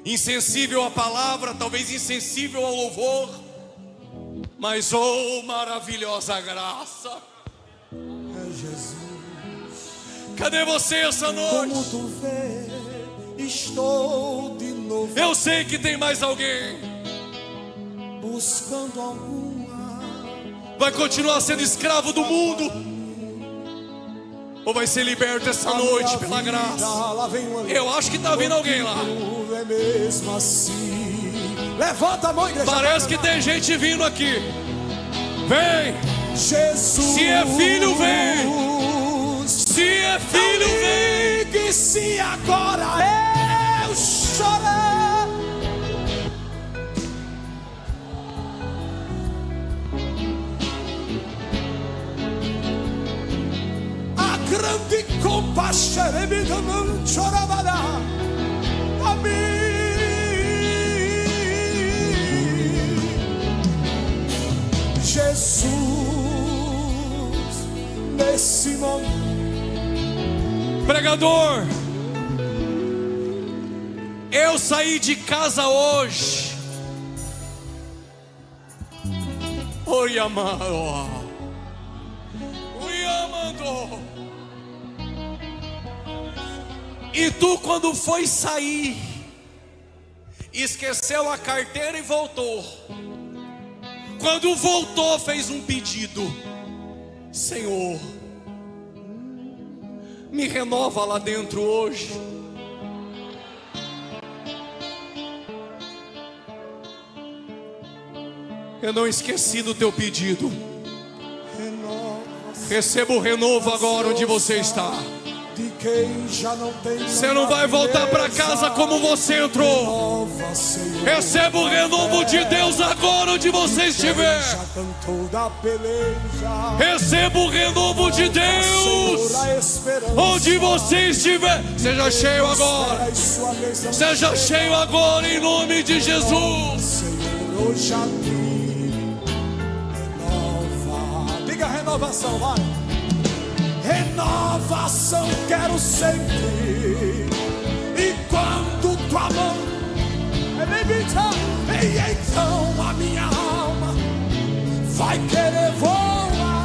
insensível à palavra, talvez insensível ao louvor, mas oh, maravilhosa graça. É Jesus. Cadê você essa noite? Como tu vê, estou de novo. Eu sei que tem mais alguém. Buscando alguma. Vai continuar sendo escravo do mundo, ou vai ser liberto essa noite pela graça? Eu acho que está vindo alguém lá. É mesmo assim. Levanta a mão, igreja. Parece que tem gente vindo aqui. Vem. Jesus. Se é filho, vem. Se é filho, vem. Que se agora eu chorar. A grande compaixão me não chorava a mim. Jesus, nesse momento. Pregador, eu saí de casa hoje. Oi, amado. Oi, amado. E tu, quando foi sair, esqueceu a carteira e voltou. Quando voltou, fez um pedido: Senhor, me renova lá dentro hoje. Eu não esqueci do teu pedido. Receba o renovo agora onde você está. Você não vai voltar para casa como você entrou. Receba o renovo de Deus agora onde você estiver. Receba o renovo de Deus onde você estiver. Seja cheio agora. Seja cheio agora em nome de Jesus. Hoje aqui renova. Diga renovação, vai. Renovação quero sempre. E quando tua mão rebenta, e então a minha alma vai querer voar.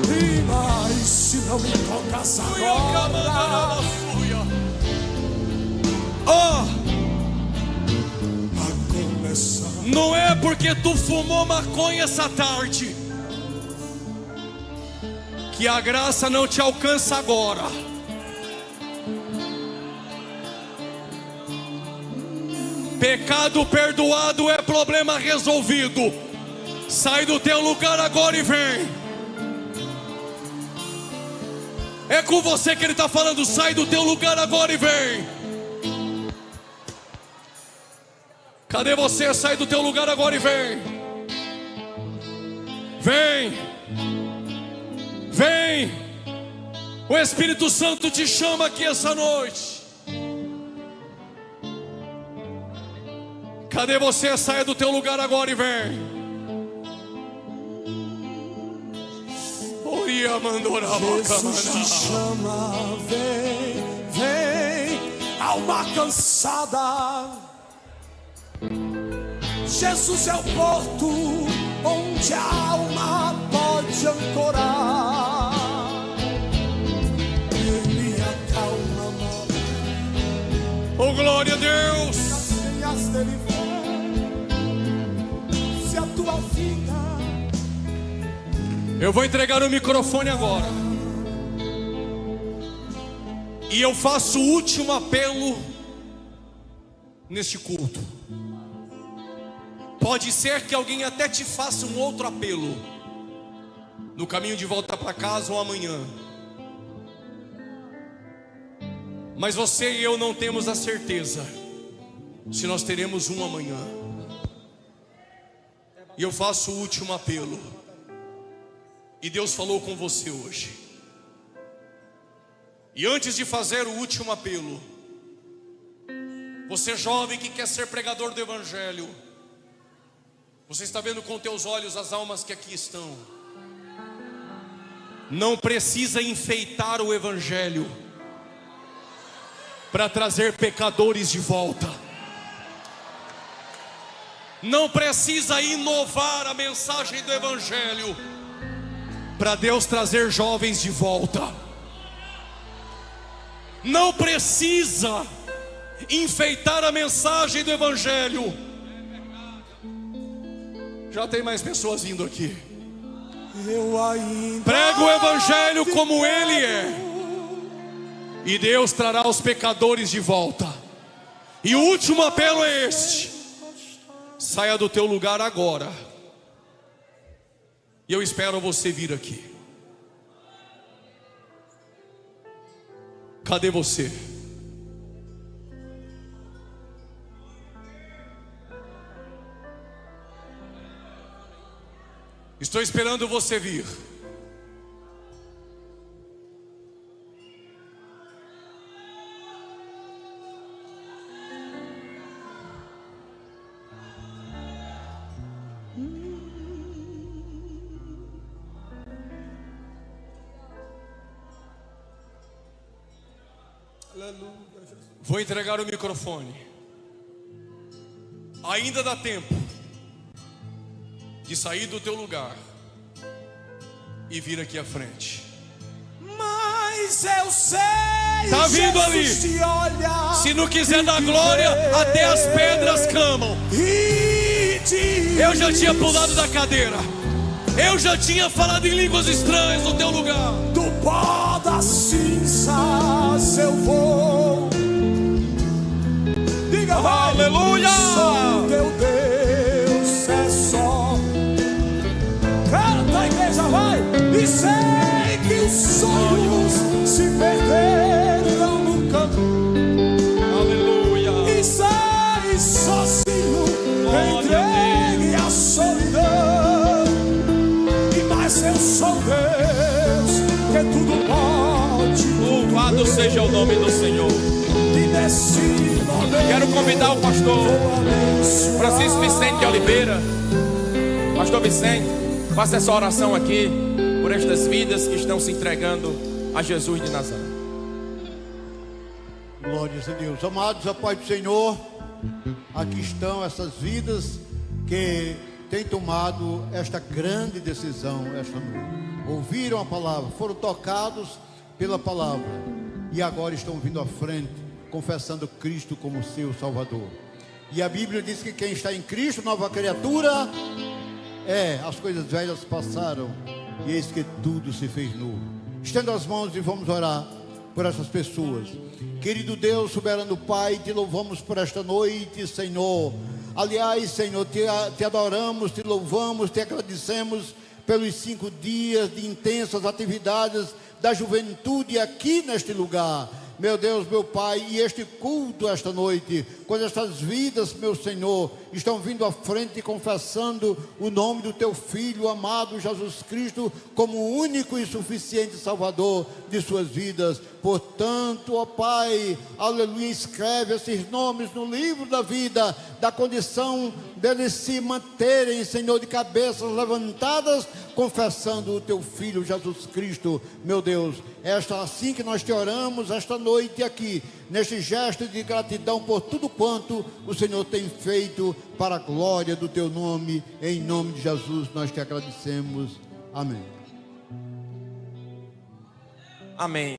E mais se não me tocas agora. Oh! Não é porque tu fumou maconha essa tarde que a graça não te alcança agora. Pecado perdoado é problema resolvido. Sai do teu lugar agora e vem. É com você que ele está falando. Sai do teu lugar agora e vem. Cadê você? Sai do teu lugar agora e vem. Vem. Vem. O Espírito Santo te chama aqui essa noite. Cadê você? Saia do teu lugar agora e vem. Jesus te chama, vem, vem, alma cansada. Jesus é o porto onde a alma pode ancorar. Ele acalma. Oh, glória a Deus. Se a tua vida. Eu vou entregar o microfone agora. E eu faço o último apelo neste culto. Pode ser que alguém até te faça um outro apelo no caminho de volta para casa ou amanhã. Mas você e eu não temos a certeza se nós teremos um amanhã. E eu faço o último apelo. E Deus falou com você hoje. E antes de fazer o último apelo, você jovem que quer ser pregador do Evangelho, você está vendo com teus olhos as almas que aqui estão. Não precisa enfeitar o Evangelho. para trazer pecadores de volta. Não precisa inovar a mensagem do Evangelho para Deus trazer jovens de volta. Não precisa enfeitar a mensagem do Evangelho. Já tem mais pessoas vindo aqui. Prega o Evangelho como ele é, e Deus trará os pecadores de volta. E o último apelo é este: saia do teu lugar agora, e eu espero você vir aqui. Cadê você? Estou esperando você vir. Vou entregar o microfone. Ainda dá tempo de sair do teu lugar e vir aqui à frente. Mas eu sei, tá vindo ali. Se não quiser dar glória, até as pedras clamam. Eu já tinha pulado da cadeira. Eu já tinha falado em línguas estranhas no teu lugar. Do pó das cinzas eu vou. Diga, aleluia! Sou teu Deus, é só. Canta a igreja, vai. E sei que os sonhos se perderam no campo. Aleluia! E sei sozinho, entregue a solidão. E mais eu sou Deus, que tudo pode. Louvado seja o nome do Senhor. Quero convidar o pastor Francisco Vicente de Oliveira. Pastor Vicente, faça essa oração aqui por estas vidas que estão se entregando a Jesus de Nazaré. Glórias a Deus. Amados, a paz do Senhor, aqui estão essas vidas que têm tomado esta grande decisão esta noite. Ouviram a palavra, foram tocados pela palavra e agora estão vindo à frente, confessando Cristo como seu Salvador. E a Bíblia diz que quem está em Cristo, nova criatura, as coisas velhas passaram e eis que tudo se fez novo. Estenda as mãos e vamos orar por essas pessoas. Querido Deus, soberano Pai, te louvamos por esta noite, Senhor. Aliás, Senhor, te adoramos, te louvamos, te agradecemos pelos 5 dias de intensas atividades da juventude aqui neste lugar. Meu Deus, meu Pai, e este culto esta noite, quando estas vidas, meu Senhor, estão vindo à frente e confessando o nome do Teu Filho amado Jesus Cristo como o único e suficiente Salvador de suas vidas. Portanto, ó Pai, aleluia, escreve esses nomes no livro da vida, da condição deles se manterem, Senhor, de cabeças levantadas, confessando o Teu Filho Jesus Cristo. Meu Deus, assim que nós te oramos esta noite aqui, neste gesto de gratidão por tudo quanto o Senhor tem feito para a glória do Teu nome, em nome de Jesus nós te agradecemos. Amém. Amém.